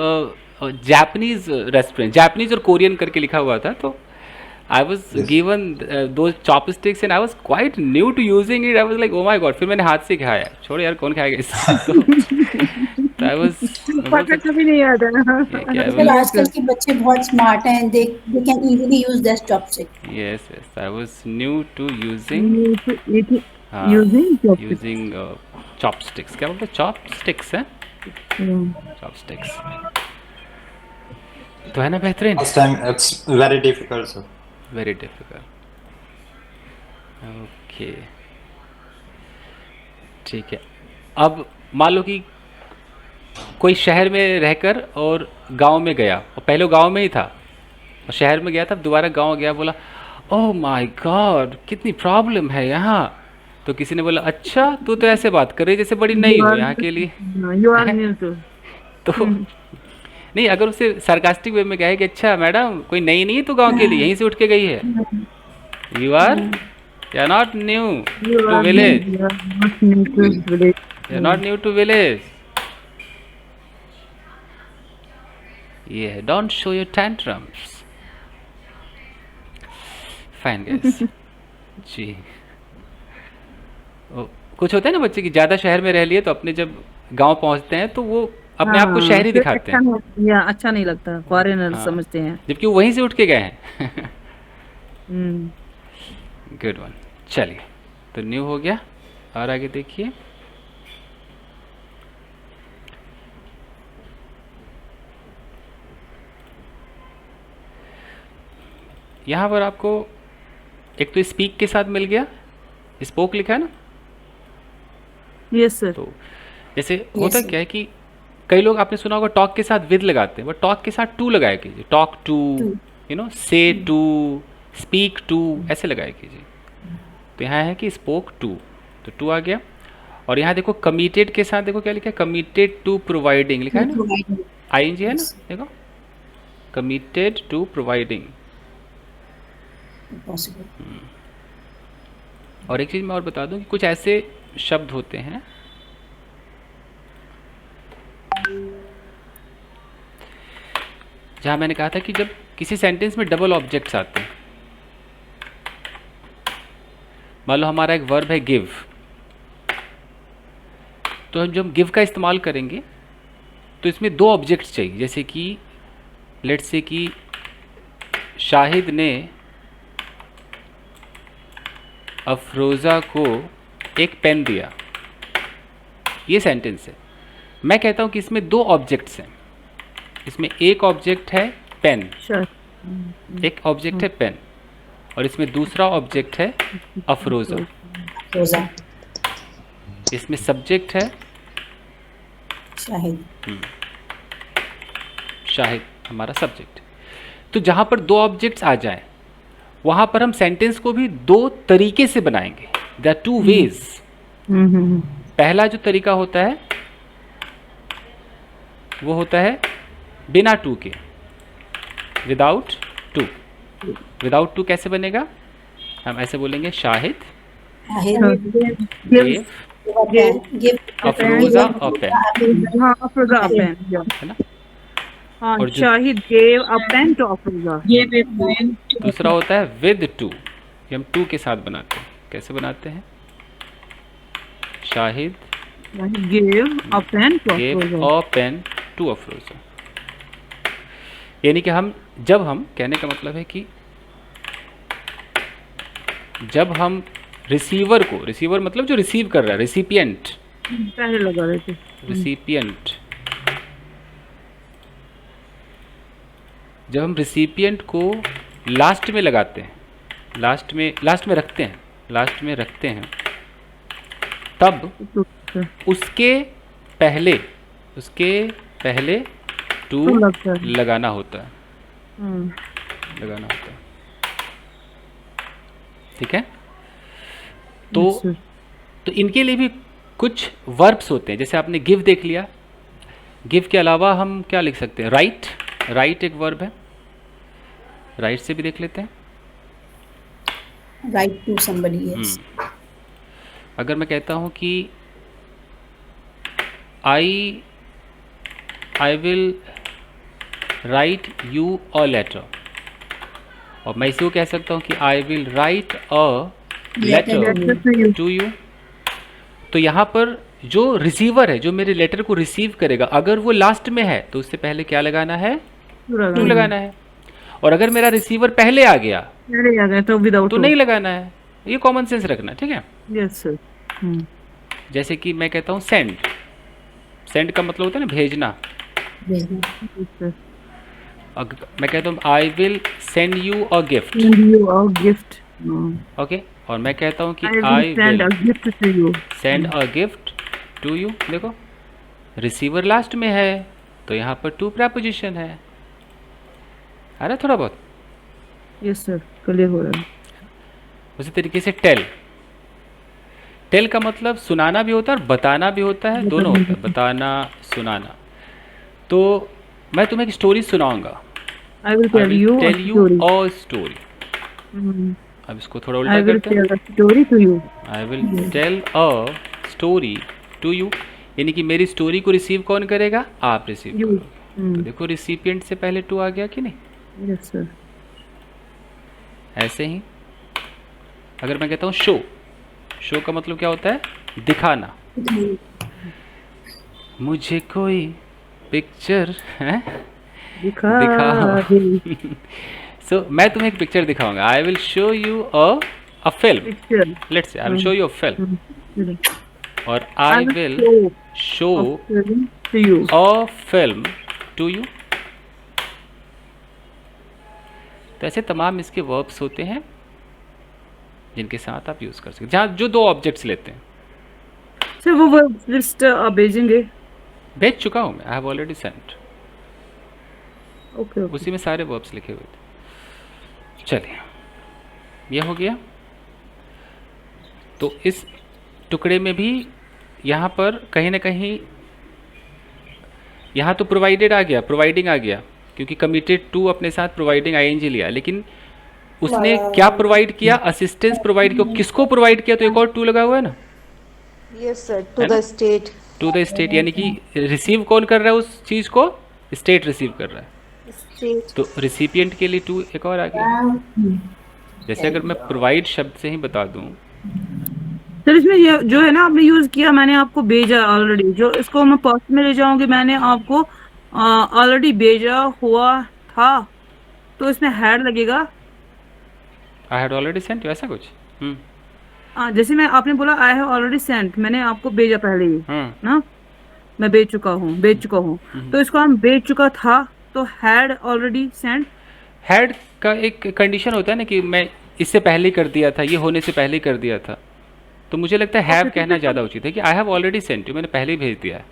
Japanese restaurant, Japanese और कोरियन करके लिखा हुआ था, तो आई वॉज Yes. गिवन दो chopsticks and I was quite new to using it. I was like oh my God, फिर मैंने हाथ से खाया, छोड़ यार कौन खाएगा इसको। तो आई वॉज पता कभी नहीं आता ना। आजकल आजकल के बच्चे बहुत स्मार्ट हैं, they can easily use this chopstick. Yes I was new to using using using chopsticks, क्या बोलते हैं, चॉपस्टिक्स है, चॉपस्टिक्स। तो है ना बेहतरीन, First time it's very difficult, sir. Very difficult. Okay ठीक है। अब मान लो कि कोई शहर में रहकर और गांव में गया, और पहले वो गांव में ही था और शहर में गया था, दोबारा गांव गया, बोला ओह माय गॉड कितनी प्रॉब्लम है यहाँ। तो किसी ने बोला अच्छा तू तो ऐसे बात कर रही जैसे बड़ी नई हो यहाँ के लिए। You are new to. तो नहीं, अगर उसे सरकास्टिक वे में कहे कि अच्छा मैडम कोई नई नहीं है तो गांव के लिए, यहीं से उठ के गई है, you are not new to village, you not new to village. ये है don't show your tantrums. Fine guys जी। कुछ होता है ना बच्चे की ज़्यादा शहर में रह लिए, तो अपने जब गांव पहुंचते हैं तो वो अपने आप को शहरी दिखाते हैं, या अच्छा नहीं लगता, फॉरेनर समझते हैं, जबकि वो वहीं से उठ के गए हैं। Good one. चलिए, तो न्यू हो गया, और आगे देखिए। यहाँ पर आपको एक तो स्पीक के साथ मिल गया, स्पोक लिखा है ना। Yes sir. तो जैसे होता क्या है कि कई लोग आपने सुना होगा टॉक के साथ विद लगाते हैं, बट टॉक के साथ टू लगाया कीजिए, टॉक टू, यू नो, से टू, स्पीक टू, ऐसे लगाया कीजिए। तो यहाँ है कि स्पोक टू, तो टू आ गया। और यहाँ देखो कमिटेड के साथ देखो क्या लिखा है, कमिटेड टू प्रोवाइडिंग लिखा है ना, आईएनजी है ना, देखो कमिटेड टू प्रोवाइडिंग। और एक चीज़ मैं और बता दूं कि कुछ ऐसे शब्द होते हैं जहां मैंने कहा था कि जब किसी सेंटेंस में डबल ऑब्जेक्ट्स आते हैं, मान लो हमारा एक वर्ब है गिव, तो हम जब गिव का इस्तेमाल करेंगे तो इसमें दो ऑब्जेक्ट्स चाहिए, जैसे कि लेट्स से कि शाहिद ने अफरोज़ा को एक पेन दिया, ये सेंटेंस है। मैं कहता हूँ कि इसमें दो ऑब्जेक्ट्स हैं, इसमें एक ऑब्जेक्ट है पेन, Sure. एक ऑब्जेक्ट है पेन, और इसमें दूसरा ऑब्जेक्ट है अफरोज़ा। रोजा इसमें सब्जेक्ट है शाहिद। शाहिद हमारा सब्जेक्ट। तो जहाँ पर दो ऑब्जेक्ट्स आ जाएं वहाँ पर हम सेंटेंस को भी दो तरीके से बनाएंगे। The two ways. पहला जो तरीका होता है वो होता है बिना टू के, विदाउट टू। विदाउट टू कैसे बनेगा? हम ऐसे बोलेंगे शाहिद गिव gave अफरोज़ा अ पेन, हाँ, अफरोज़ा a pen. है ना। हाँ, और जो- Shahid gave a pen to अफरोज़ा. दूसरा होता है विद टू, ये हम टू के साथ बनाते हैं। कैसे बनाते हैं? Shahid Shahid gave a pen to gave अफरोज़ा. a pen to अफरोज़ा। यानी कि जब हम कहने का मतलब है कि जब हम रिसीवर को, रिसीवर मतलब जो रिसीव कर रहा है, रिसिपिएंट, पहले लगा रहे थे. रिसिपिएंट, जब हम रिसिपिएंट को लास्ट में लगाते हैं, लास्ट में रखते हैं, तब उसके पहले टू टू लगता है. लगाना होता है, हम्म, लगाना होता है। ठीक है। तो yes, sir. तो इनके लिए भी कुछ वर्ब्स होते हैं। जैसे आपने गिव देख लिया, गिव के अलावा हम क्या लिख सकते हैं? राइट, राइट एक वर्ब है, राइट से भी देख लेते हैं। Write to somebody, yes. अगर मैं कहता हूँ कि I will write you a letter, और मैं इसी को कह सकता हूँ कि I will write a letter to you. तो यहाँ पर जो रिसीवर है, जो मेरे लेटर को रिसीव करेगा, अगर वो लास्ट में है तो उससे पहले क्या लगाना है? टू लगाना है। और अगर मेरा रिसीवर पहले आ गया पहले आ गए तो विदाउट तो नहीं लगाना है। ये कॉमन सेंस रखना, ठीक है। Yes sir. जैसे कि मैं कहता हूँ सेंड, सेंड का मतलब होता है ना भेजना। भेजना। मैं कहता हूँ I will send you a gift, you a gift. Okay. और मैं कहता हूँ कि I will send a gift to you, send a gift to you. देखो रिसीवर लास्ट में है तो यहाँ पर टू प्रीपोजिशन है। आ रहा थोड़ा बहुत? यस सर, क्लियर हो रहा है। उसी तरीके से टेल, टेल का मतलब सुनाना भी होता है और बताना भी होता है, दोनों होता है, बताना सुनाना। तो मैं तुम्हें एक स्टोरी सुनाऊंगा। I will tell you a story. अब इसको थोड़ा उल्टा करते हैं। I will tell a story to you, I will tell a story to you, यानी कि मेरी स्टोरी को रिसीव कौन करेगा? आप रिसीव यू। करोगे। तो देखो रिसिपिएंट से पहले टू आ गया कि नहीं? Yes sir. ऐसे ही अगर मैं कहता हूँ शो, शो का मतलब क्या होता है? दिखाना। मुझे कोई पिक्चर है दिखाओ। सो मैं तुम्हें एक पिक्चर दिखाऊंगा। I will show you a film. Let's say I will show you a film, और I will show to you a film to you. तो ऐसे तमाम इसके वर्ब्स होते हैं जिनके साथ आप यूज कर सकते हैं, जहाँ जो दो ऑब्जेक्ट्स लेते हैं। सर वो वर्ब लिस्ट आप भेजेंगे? भेज चुका हूँ मैं, I have already sent. Okay, उसी में सारे वर्ब्स लिखे हुए थे। चलिए ये हो गया। तो इस टुकड़े में भी यहाँ पर कहीं ना कहीं, यहाँ तो प्रोवाइडेड आ गया, प्रोवाइडिंग आ गया, क्योंकि कमिटेड टू अपने साथ प्रोवाइडिंग आईएनजी लिया, लेकिन उसने क्या प्रोवाइड किया? असिस्टेंस प्रोवाइड किया। किसको प्रोवाइड किया? तो एक और टू लगा हुआ है ना। Yes sir, to the state. To the state, यानी कि रिसीव कौन कर रहा है उस चीज को? स्टेट रिसीव कर रहा है। तो रिसिपिएंट के लिए टू एक और आ गया। जैसे अगर मैं प्रोवाइड शब्द से ही बता दूं, सर इसमें ये जो है ना आपने यूज किया, मैंने आपको भेजा ऑलरेडी, जो इसको मैं पास्ट में ले जाऊंगी, मैंने आपको ऑलरेडी भेजा हुआ था, तो इसमें हैड लगेगा। I had already sent you, ऐसा कुछ। जैसे मैं आपने बोला आई हैव ऑलरेडी सेंट, मैंने आपको भेजा पहले ही ना, मैं भेज चुका हूँ, तो इसको हम भेज चुका था, तो हैड ऑलरेडी सेंट। हैड का एक कंडीशन होता है ना कि मैं इससे पहले कर दिया था, ये होने से पहले कर दिया था, तो मुझे लगता है हैव कहना ज़्यादा उचित है कि I have already sent you, मैंने पहले ही भेज दिया है।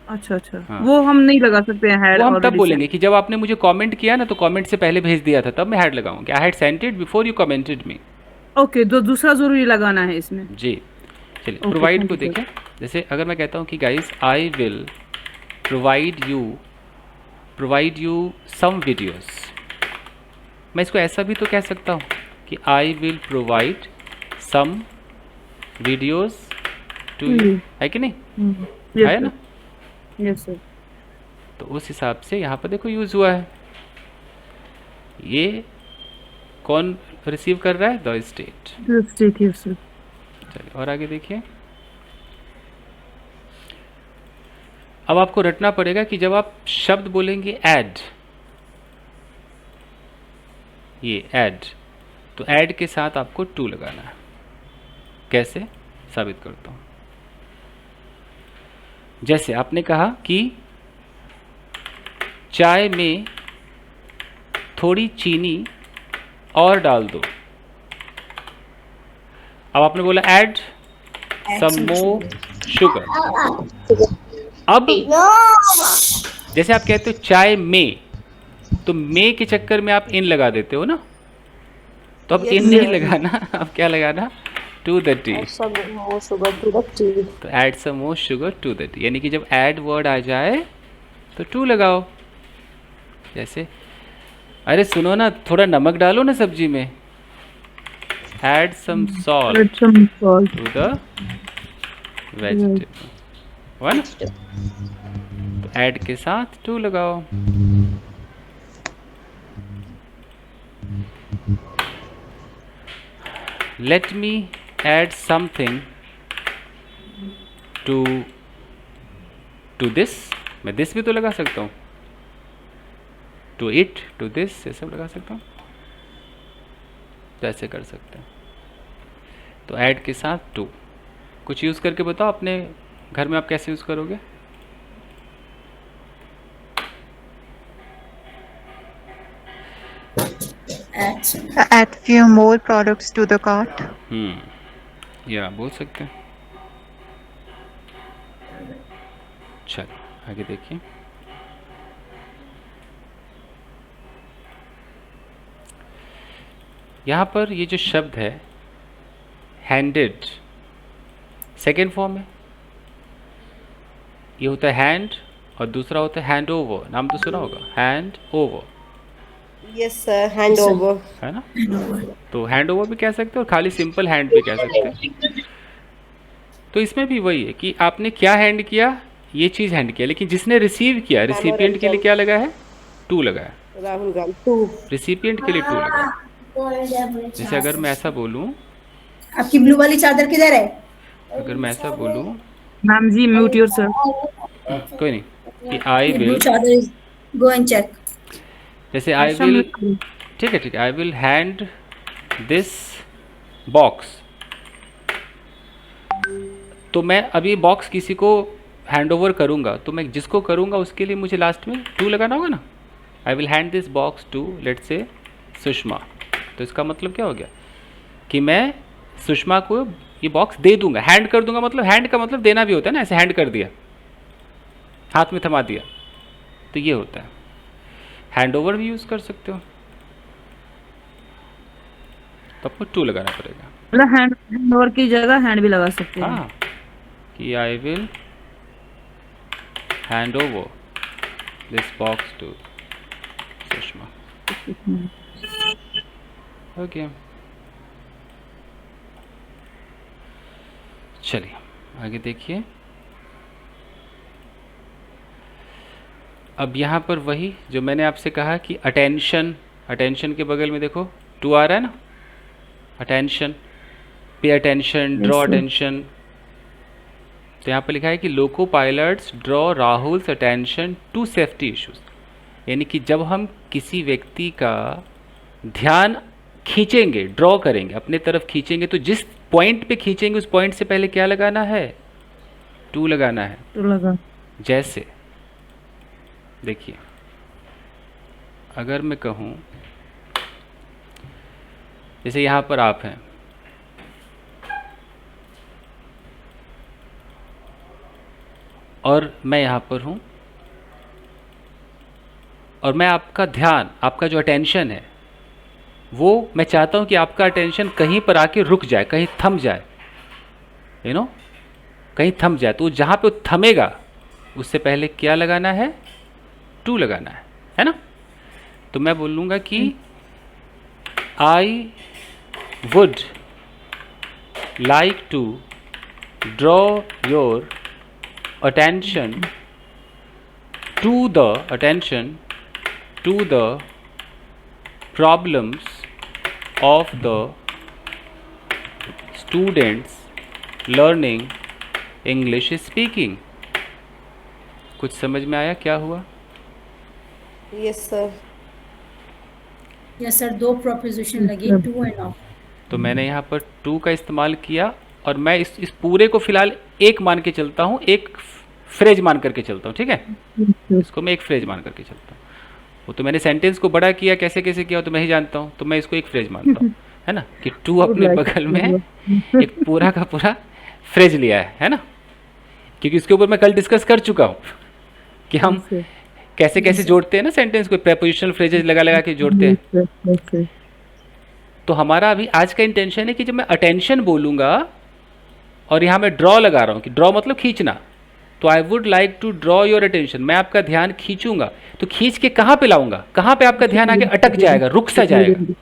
अच्छा अच्छा, हाँ। वो हम नहीं लगा सकते हैं हैड वो हम तब ऑलरेडी बोलेंगे कि जब आपने मुझे कमेंट किया ना, तो कमेंट से पहले भेज दिया था, तब मैं हैड लगाऊंगी। I had sent it before you commented me. Okay, तो दूसरा जरूरी लगाना है इसमें। जी चलिए, Okay, प्रोवाइड thank को you, sir. देखिए। जैसे अगर मैं कहता हूँ कि guys I will provide you some videos, मैं इसको ऐसा भी तो कह सकता हूँ कि I will provide some videos to you, है कि नहीं, है ना? Yes sir. तो उस हिसाब से यहाँ पर देखो यूज़ हुआ है। ये कौन रिसीव कर रहा है? The state. Yes sir. चलिए और आगे देखिए। अब आपको रटना पड़ेगा कि जब आप शब्द बोलेंगे ऐड, ये ऐड, तो ऐड के साथ आपको टू लगाना है। कैसे साबित करता हूँ। जैसे आपने कहा कि चाय में थोड़ी चीनी और डाल दो, अब आपने बोला ऐड सम मोर शुगर। अब जैसे आप कहते हो चाय में, तो में के चक्कर में आप इन लगा देते हो ना, तो अब इन नहीं लगाना, अब क्या लगाना? To the tea. तो add some more sugar to the tea, यानी कि जब ऐड वर्ड आ जाए तो टू लगाओ। जैसे अरे सुनो ना, थोड़ा नमक डालो ना सब्जी में, add some salt to the vegetable, हुआ ना? तो ऐड के साथ टू लगाओ। Let me add something to this, मैं दिस भी तो लगा सकता हूँ, टू इट, टू दिस, ये सब लगा सकता हूँ, तो ऐसे कर सकते हैं। तो ऐड के साथ टू, कुछ यूज़ करके बताओ अपने घर में आप कैसे यूज़ करोगे? Add few more products to the cart. या बोल सकते हैं। चलिए आगे देखिए। यहाँ पर ये जो शब्द है हैंडेड, सेकेंड फॉर्म है। ये होता है हैंड और दूसरा होता है हैंड ओवर, नाम तो सुना होगा, hand over. Yes sir, hand over. है ना? तो हैंड ओवर भी कह सकते हो और खाली सिंपल हैंड भी कह सकते हैं। तो इसमें भी वही है कि आपने क्या हैंड किया, ये चीज़ हैंड किया, लेकिन जिसने रिसीव किया, रिसिपिएंट के लिए क्या लगा है? टू लगा है। राहुल गांधी टू, रिसिपिएंट के लिए टू लगा है। जैसे अगर मैं ऐसा बोलूं, आपकी ब्लू वाली चादर किधर है? अगर मैं ऐसा बोलूं, ma'am ji mute your sir. कोई नहीं, कि आई ब्लू विल, चादर, गो एंड चेक। जैसे आई विल, ठीक है, आई विल हैंड दिस बॉक्स, तो मैं अभी बॉक्स किसी को हैंड ओवर करूँगा, तो मैं जिसको करूँगा उसके लिए मुझे लास्ट में टू लगाना होगा ना। I will hand this box to let's say Sushma, तो इसका मतलब क्या हो गया कि मैं सुषमा को ये बॉक्स दे दूंगा, हैंड कर दूंगा। मतलब हैंड का मतलब देना भी होता है ना, ऐसे हैंड कर दिया, हाथ में थमा दिया, तो ये होता है। हैंड ओवर भी यूज़ कर सकते हो, तो आपको टू लगाना पड़ेगा। मतलब हैंड ओवर की जगह हैंड भी लगा सकते हैं। हाँ, कि I will hand over this box to Sushma. Okay, चलिए आगे देखिए। अब यहाँ पर वही जो मैंने आपसे कहा कि अटेंशन, अटेंशन के बगल में देखो टू आ रहा है ना, attention pay attention, draw attention. तो यहाँ पर लिखा है कि loco pilots draw Rahul's attention to safety issues, यानी कि जब हम किसी व्यक्ति का ध्यान खींचेंगे, ड्रॉ करेंगे, अपने तरफ खींचेंगे, तो जिस पॉइंट पे खींचेंगे उस पॉइंट से पहले क्या लगाना है? टू लगाना है। तो लगा। जैसे देखिए, अगर मैं कहूँ जैसे यहाँ पर आप हैं, और मैं यहाँ पर हूँ, और मैं आपका ध्यान, आपका जो अटेंशन है वो मैं चाहता हूँ कि आपका अटेंशन कहीं पर आके रुक जाए, कहीं थम जाए, यू नो, कहीं थम जाए। तो जहाँ पे वो थमेगा उससे पहले क्या लगाना है? टू लगाना है ना? तो मैं बोलूँगा कि I would like to draw your attention to the problems of the students learning English speaking। कुछ समझ में आया क्या हुआ? Yes sir. Yes sir, 2 proposition लगी, टू एंड ऑफ। तो मैंने यहाँ पर टू का इस्तेमाल किया, और मैं इस पूरे को फिलहाल एक मान के चलता हूँ, एक फ्रेज मान करके चलता हूँ, ठीक है? इसको मैं एक फ्रेज मान करके चलता हूँ। वो तो मैंने सेंटेंस को बड़ा किया, कैसे कैसे किया तो मैं ही जानता हूँ, तो मैं इसको एक फ्रेज मानता हूँ, है ना? कि टू अपने बगल में एक पूरा का पूरा फ्रेज लिया है ना? क्योंकि इसके ऊपर मैं कल डिस्कस कर चुका हूँ कि हम कैसे कैसे जोड़ते हैं ना सेंटेंस को, प्रेपोजिशनल फ्रेजेस लगा लगा के जोड़ते हैं। तो हमारा अभी आज का इंटेंशन है कि जब मैं अटेंशन बोलूँगा और यहाँ मैं ड्रॉ लगा रहा हूँ, कि ड्रॉ मतलब खींचना, तो I would like to draw your attention, मैं आपका ध्यान खींचूंगा। तो खींच के कहाँ पे लाऊंगा? कहाँ पे आपका ध्यान आके अटक जाएगा, रुक सा जाएगा?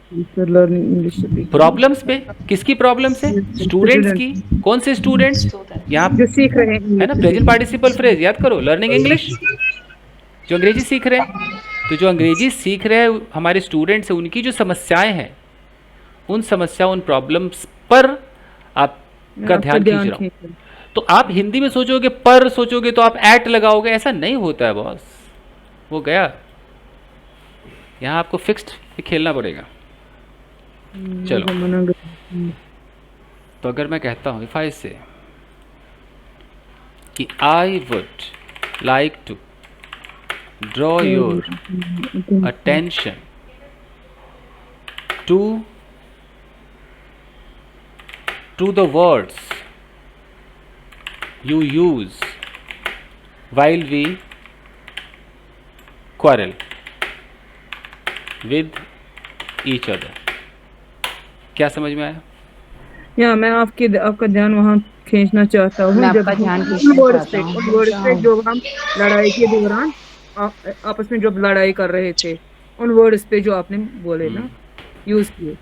प्रॉब्लम्स पे। किसकी प्रॉब्लम्स है? स्टूडेंट्स की। कौन से स्टूडेंट्स? यहाँ जो सीख रहे हैं, है ना, प्रेजेंट पार्टिसिपल फ्रेज याद करो, लर्निंग इंग्लिश, जो अंग्रेजी सीख रहे हैं। तो जो अंग्रेजी सीख रहे हैं हमारे स्टूडेंट्स हैं, उनकी जो समस्याएं हैं, उन समस्याओं, उन प्रॉब्लम्स पर आपका ध्यान खींच रहा हूँ। तो आप हिंदी में सोचोगे, पर सोचोगे तो आप एट लगाओगे, ऐसा नहीं होता है बॉस, वो गया। यहाँ आपको फिक्स्ड खेलना पड़ेगा। चलो, तो अगर मैं कहता हूँ इफ आई से कि I would like to draw your attention to the words you use while we quarrel with each other। क्या समझ में आया? या मैं आपका ध्यान वहाँ खींचना चाहता हूँ, मैं आपका ध्यान खींचना चाहता हूँ। उन वर्ड्स पे जो हम लड़ाई के दौरान आपस में जो लड़ाई कर रहे थे, उन वर्ड्स पे जो आपने बोले ना, यूज किए।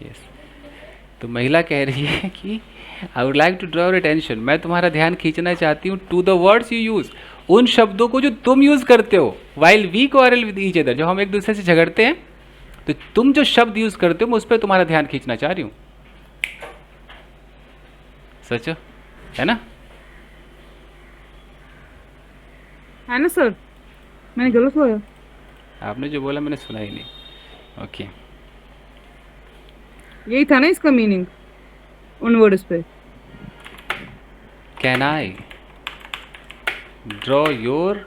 यस। तो महिला कह रही है कि I would like to draw your attention, मैं तुम्हारा ध्यान खींचना चाहती हूँ, to the words you use, उन शब्दों को जो तुम यूज करते हो, while we quarrel with each other, जो हम एक दूसरे से झगड़ते हैं, तो तुम जो शब्द यूज करते हो मैं उस पर तुम्हारा ध्यान खींचना चाह रही हूँ। सच है ना? है ना सर? मैंने गलत बोला? आपने जो बोला मैंने सुना ही नहीं। ओके, यही था ना इसका मीनिंग, उन वर्ड्स पे। Can I draw your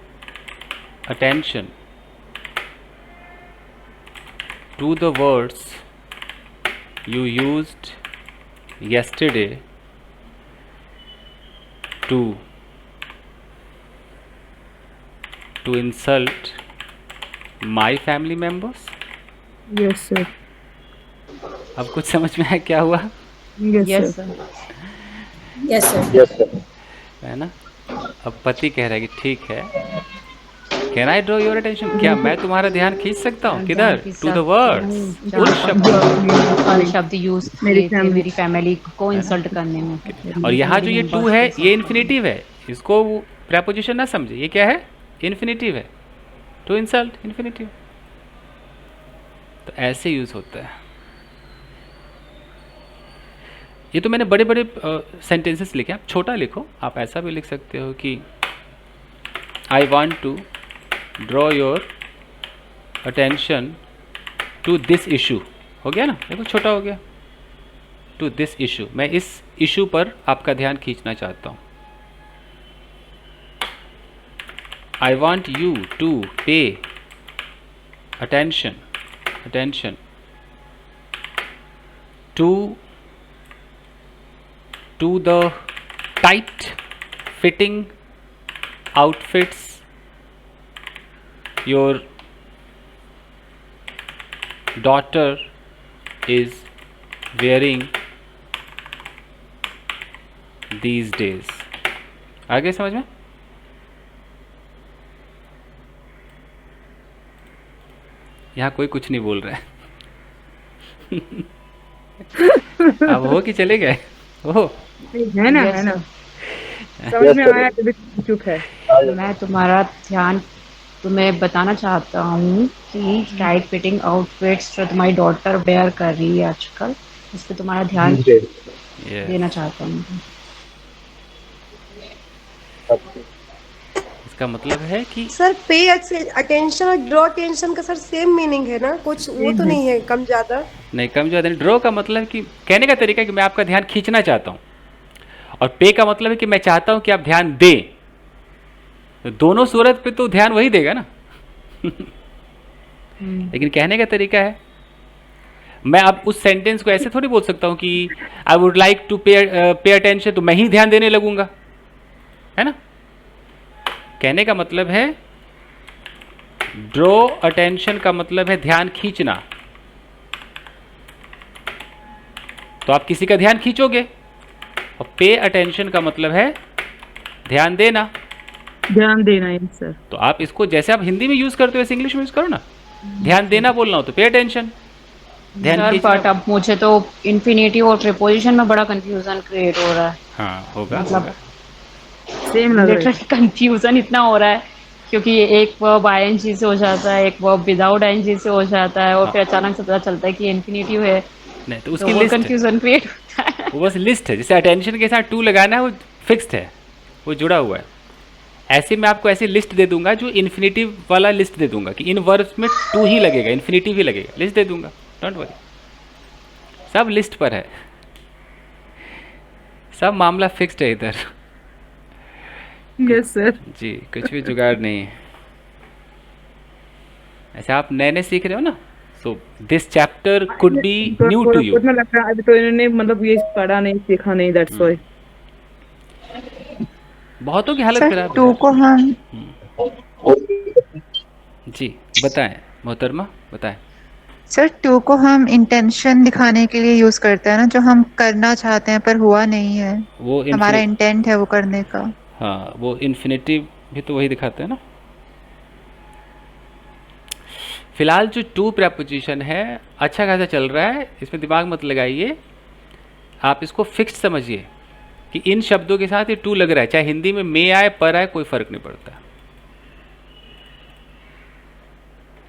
attention to the words you used yesterday to insult my family members? Yes sir. अब कुछ समझ में आया क्या हुआ? Yes sir. Yes sir. Yes, sir. है ना? अब पति कह रहा है कि ठीक है, can I draw your attention, क्या मैं तुम्हारा ध्यान खींच सकता हूँ? किधर? टू द वर्ड्स, उन शब्द शब्द यूज किए थे मेरी फैमिली को इंसल्ट करने में। और यहाँ जो ये टू है ये इन्फिनेटिव है, इसको प्रेपोजिशन ना समझे, ये क्या है? इन्फिनेटिव है, टू इंसल्ट इन्फिनेटिव। तो ऐसे यूज होता है। ये तो मैंने बड़े बड़े सेंटेंसेस लिखे, आप छोटा लिखो, आप ऐसा भी लिख सकते हो कि I want to draw your attention to this issue, हो गया ना, देखो छोटा हो गया, टू दिस इशू, मैं इस इशू पर आपका ध्यान खींचना चाहता हूँ। आई वॉन्ट यू टू पे attention to the tight fitting outfits your daughter is wearing these days। आगे समझ में? यहाँ कोई कुछ नहीं बोल रहा है। अब हो कि चले गए? हो है ना, है ना, समझ में आया, तो भी चुप है। मैं तुम्हारा ध्यान तुम्हें बताना चाहता हूँ कि टाइट फिटिंग आउटफिट्स जो तुम्हारी डॉटर वेयर कर रही है आजकल, इस पे तुम्हारा ध्यान देना चाहता हूँ। इसका मतलब है कि सर पे अटेंशन और ड्रॉ अटेंशन का सर सेम मीनिंग है ना, कुछ वो तो नहीं है कम ज्यादा? नहीं, कम ज़्यादा नहीं। ड्रॉ का मतलब है कि कहने का तरीका है कि मैं आपका ध्यान खींचना चाहता हूँ, और पे का मतलब है कि मैं चाहता हूँ कि आप ध्यान दें। तो दोनों सूरत पे तो ध्यान वही देगा ना। लेकिन कहने का तरीका है, मैं अब उस सेंटेंस को ऐसे थोड़ी बोल सकता हूँ कि I would like to pay attention, तो मैं ही ध्यान देने लगूंगा, है ना। कहने का मतलब है ड्रॉ अटेंशन का मतलब है ध्यान खींचना, तो आप किसी का ध्यान खींचोगे, और पे अटेंशन का मतलब है ध्यान देना। ध्यान देना है सर। तो आप इसको जैसे आप हिंदी में यूज करते हो वैसे इंग्लिश में यूज करो ना। ध्यान देना बोलना हो तो पे अटेंशन, ध्यान सर खींचना। बट अब मुझे तो इन्फिनिटिव और प्रीपोजिशन में बड़ा कंफ्यूजन क्रिएट हो रहा है। हाँ होगा, मतलब होगा। सेम लग रहा है। लिटरली कंफ्यूजन इतना हो रहा है, क्योंकि एक वर्ब आईएनजी से हो जाता है, एक वर्ब विदाउट आईएनजी से हो जाता है, और फिर अचानक से पता चलता है कि इन्फिनिटिव है, नहीं तो तो उसकी वो लिस्ट है, कंफ्यूजन क्रिएट होता है। वो बस लिस्ट है। जैसे अटेंशन के साथ टू लगाना है, वो फिक्स्ड है, वो जुड़ा हुआ है। ऐसे मैं आपको ऐसी लिस्ट दे दूंगा जो इन्फिनिटिव वाला लिस्ट दे दूंगा कि इन वर्ब्स में टू ही लगेगा, इन्फिनिटिव ही लगेगा, लिस्ट दे दूंगा, डोंट वरी, सब लिस्ट पर है, सब मामला फिक्स्ड है इधर। Yes sir. जी, कुछ भी जुगाड़ नहीं है। ऐसे आप नए नए सीख रहे हो ना, so this chapter could be new to you. मुझे लग रहा है अभी तो इन्होंने मतलब ये पढ़ा नहीं, सीखा नहीं, दैट्स व्हाई। बहुतों की हालत सर खराब टू है। को हम जी बताएं मोहतरमा, बताएं। सर टू को हम इंटेंशन दिखाने के लिए यूज करते हैं ना, जो हम करना चाहते हैं पर हुआ नहीं है, वो हमारा इंटेंट है वो करने का। हाँ, वो इन्फिनिटिव भी तो वही दिखाते हैं ना। फिलहाल जो टू प्रेपोजिशन है अच्छा खासा चल रहा है, इसमें दिमाग मत लगाइए, आप इसको फिक्स्ड समझिए कि इन शब्दों के साथ ये टू लग रहा है, चाहे हिंदी में मे आए पर आए, कोई फर्क नहीं पड़ता।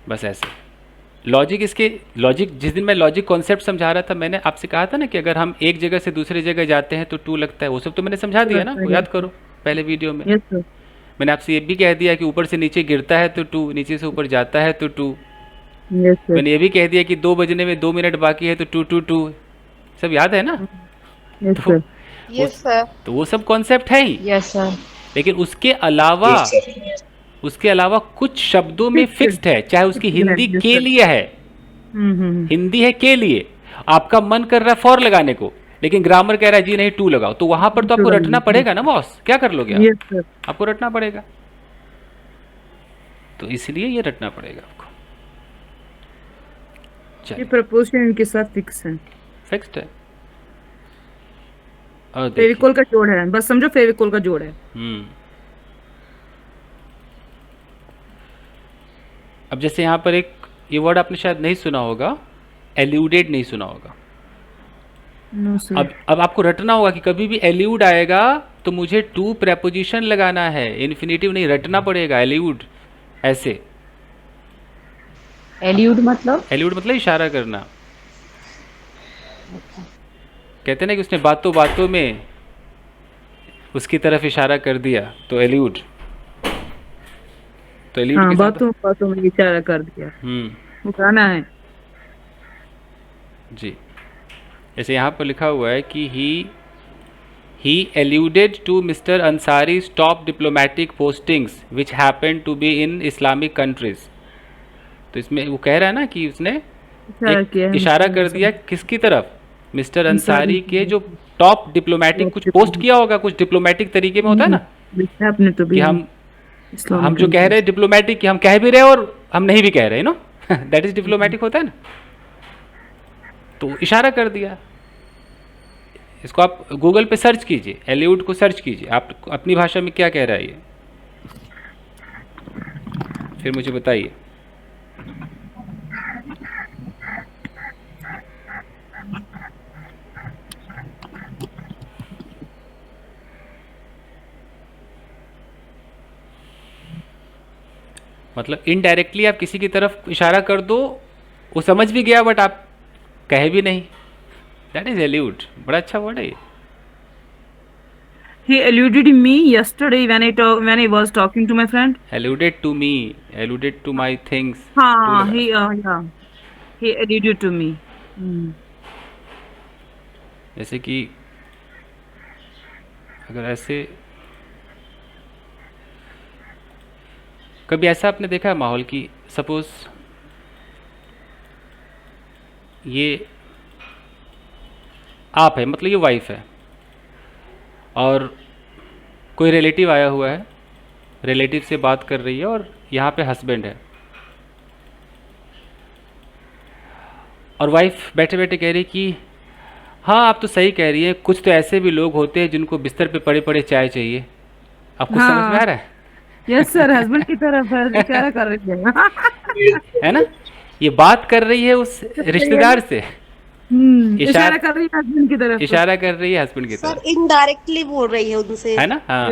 बस ऐसे लॉजिक, इसके लॉजिक, जिस दिन मैं लॉजिक कॉन्सेप्ट समझा रहा था, मैंने आपसे कहा था ना कि अगर हम एक जगह से दूसरी जगह जाते हैं तो टू लगता है, वो सब तो मैंने समझा दिया ना, वो याद करो पहले वीडियो में। Yes sir. मैंने आपसे ये भी कह दिया कि ऊपर से नीचे गिरता है तो टू, नीचे से ऊपर जाता है तो टू। Yes sir. मैंने ये भी कह दिया कि 2 बजने में 2 मिनट बाकी है तो टू टू टू, सब याद है ना। Yes sir. Yes sir. तो वो सब कॉन्सेप्ट है ही, यस सर। लेकिन उसके अलावा कुछ शब्दों में फिक्स्ड है, चाहे उसकी हिंदी के लिए है, हिंदी है के लिए, आपका मन कर रहा है फॉर लगाने को, लेकिन ग्रामर कह रहा है जी नहीं टू लगाओ, तो वहां पर तो आपको रटना पड़ेगा ना बॉस, क्या कर लोगे आप? Yes sir. आपको रटना पड़ेगा, तो इसलिए ये रटना पड़ेगा आपको। ये चलिए, प्रपोजिशन इनके साथ फिक्स है, फिक्स्ड है। और देखिए, फेविकोल का जोड़ है, बस समझो फेविकोल का जोड़ है। अब जैसे यहाँ पर एक ये वर्ड आपने शायद नहीं सुना होगा, एल्यूडेड नहीं सुना होगा। No sir. अब आपको रटना होगा कि कभी भी एल्यूड आएगा तो मुझे टू प्रेपोजिशन लगाना है, इन्फिनिटिव नहीं, रटना पड़ेगा एल्यूड ऐसे। एल्यूड मतलब? एल्यूड मतलब इशारा करना। कहते हैं ना कि उसने बातों बातों में उसकी तरफ इशारा कर दिया, तो एल्यूड, तो एल्यूड हाँ, के साथ बातों बातों में इशारा कर दिया, वो गाना है। जी। जैसे यहाँ पर लिखा हुआ है कि he alluded to Mr. Ansari's top diplomatic postings which happened to be in Islamic countries। तो इसमें वो कह रहा है ना कि उसने इशारा किया है इशारा कर दिया किसकी तरफ, मिस्टर अंसारी के जो टॉप डिप्लोमेटिक कुछ पोस्ट किया होगा, कुछ डिप्लोमेटिक तरीके में होता है ना आपने तो कि भी हम जो कह रहे हैं डिप्लोमेटिक, कि हम कह भी रहे हैं और हम नहीं भी कह रहे, नो दैट इज डिप्लोमेटिक होता है ना। तो इशारा कर दिया। इसको आप गूगल पे सर्च कीजिए, एल्यूड को सर्च कीजिए, आप अपनी भाषा में क्या कह रहा है ये, फिर मुझे बताइए। मतलब इनडायरेक्टली आप किसी की तरफ इशारा कर दो, वो समझ भी गया बट आप कहे भी नहीं, दैट इज एल्यूड। बड़ा अच्छा वर्ड है ये। He alluded me yesterday when I was talking to my friend. Alluded to me, alluded to my things। हाँ, he alluded to me। जैसे कि अगर ऐसे कभी ऐसा आपने देखा है माहौल की, सपोज ये आप है, मतलब ये वाइफ है और कोई रिलेटिव आया हुआ है, रिलेटिव से बात कर रही है और यहाँ पे हस्बैंड है, और वाइफ बैठे बैठे कह रही कि हाँ आप तो सही कह रही है, कुछ तो ऐसे भी लोग होते हैं जिनको बिस्तर पे पड़े पड़े चाय चाहिए। आपको समझ में आ रहा है? यस सर, हस्बैंड की तरफ इशारा कर रही है ना, ये बात कर रही है उस रिश्तेदार से, इशारा कर रही है हस्बैंड की तरफ, इशारा कर रही है हस्बैंड की तरफ, सर इनडायरेक्टली बोल रही है उनसे, है ना। हाँ,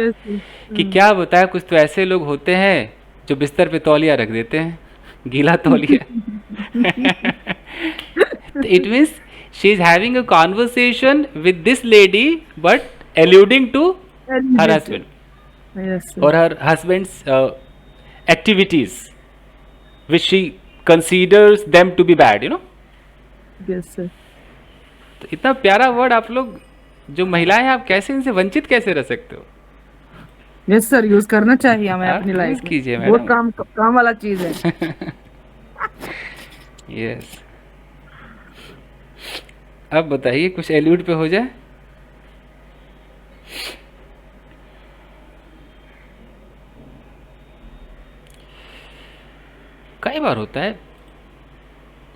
कि क्या बताया, कुछ तो ऐसे लोग होते हैं जो बिस्तर पे तौलिया रख देते हैं, गीला तौलिया। It means she is having a conversation with this lady but alluding to her husband or her husband's activities which she considers them to be bad, you know। yes sir। तो इतना प्यारा वर्ड आप लोग जो महिलाएं हैं, आप कैसे इनसे वंचित कैसे रह सकते हो? यस सर, यूज करना चाहिए हमें अपनी लाइफ में, कीजिए बहुत काम वाला चीज है। यस। अब बताइए कुछ एल्यूड पे हो जाए। कई बार होता है,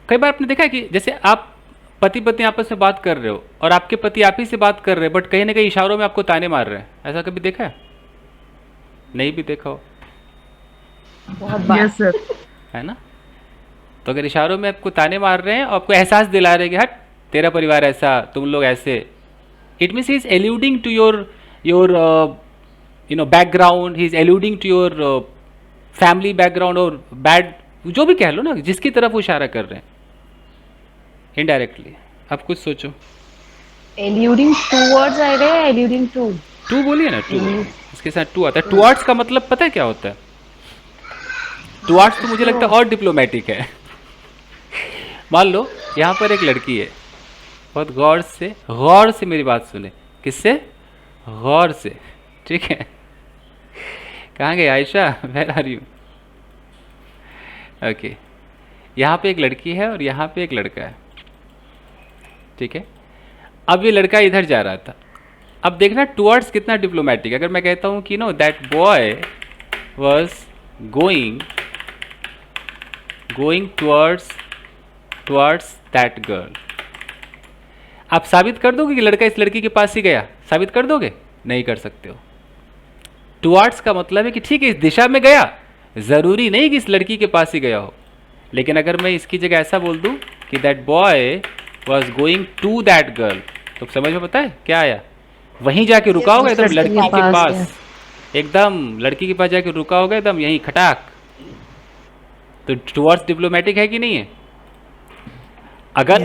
कई बार आपने देखा है कि जैसे आप पति पत्नी आपस में बात कर रहे हो और आपके पति आप ही से बात कर रहे हैं बट कहीं ना कहीं इशारों में आपको ताने मार रहे हैं, ऐसा कभी देखा है? नहीं भी देखा हो? यस सर, है ना। तो अगर इशारों में आपको ताने मार रहे हैं और आपको एहसास दिला रहे हैं कि हट तेरा परिवार ऐसा, तुम लोग ऐसे, it means he is alluding to your you know background, he is alluding to your family background और बैड, जो भी कह लो ना, जिसकी तरफ वो इशारा कर रहे हैं इनडायरेक्टली। आप कुछ सोचो। एल्यूडिंग टूवर्ड्स आ गए, एल्यूडिंग टू बोलिए ना, टू, इसके साथ टू आता है। टुवर्ड्स का मतलब पता है क्या होता है? टुवर्ड्स तो मुझे लगता है और डिप्लोमेटिक है। मान लो यहाँ पर एक लड़की है, बहुत गौर से मेरी बात सुने। किससे? गौर से, ठीक है। कहाँ गई Ayesha? Where are you? Okay, यहाँ पे एक लड़की है और यहाँ पे एक लड़का है, ठीक है। अब ये लड़का इधर जा रहा था, अब देखना टुवर्ड्स कितना डिप्लोमेटिक। अगर मैं कहता हूँ कि know that boy was going towards that girl, आप साबित कर दोगे कि लड़का इस लड़की के पास ही गया? साबित कर दोगे? नहीं कर सकते हो। टुवर्ड्स का मतलब है कि ठीक है इस दिशा में गया, ज़रूरी नहीं कि इस लड़की के पास ही गया हो। लेकिन अगर मैं इसकी जगह ऐसा बोल दूं कि that boy was going to that girl, तो समझ में पता है क्या आया? वहीं जाके रुका होगा एकदम लड़की के पास, एकदम लड़की के पास जाके रुका होगा एकदम यहीं खटाक। तो टुवर्ड्स डिप्लोमेटिक है कि नहीं है? अगर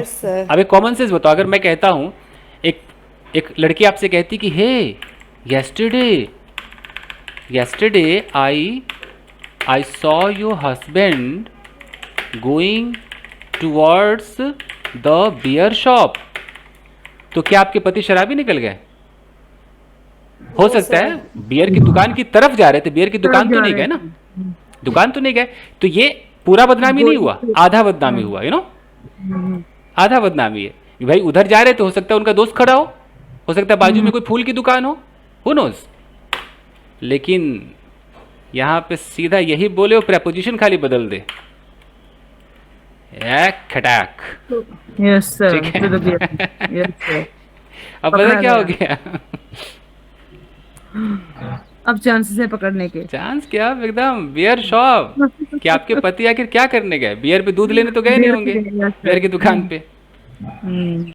अब एक कॉमन सेंस बताओ, अगर मैं कहता हूँ एक एक लड़की आपसे कहती कि हे yesterday I saw your husband going towards the beer shop, तो क्या आपके पति शराबी निकल गए? हो सकता है बियर की दुकान की तरफ जा रहे थे, बियर की दुकान तो नहीं गए ना, दुकान तो नहीं गए, तो ये पूरा बदनामी नहीं हुआ, आधा बदनामी हुआ, यू नो, आधा बदनामी है। भाई उधर जा रहे तो हो सकता है उनका दोस्त खड़ा हो सकता है बाजू में कोई फूल की दुकान हो, who knows। लेकिन यहाँ पे सीधा यही बोले, वो प्रेपोजिशन खाली बदल दे, खटाक। यस सर, ठीक है। Yes sir. अब पता क्या हो गया? अब चांसेस है पकड़ने के। चांस क्या, एकदम बियर शॉप। कि आपके पति आखिर क्या करने गए? बियर पे दूध लेने तो गए नहीं होंगे, बियर की दुकान पे।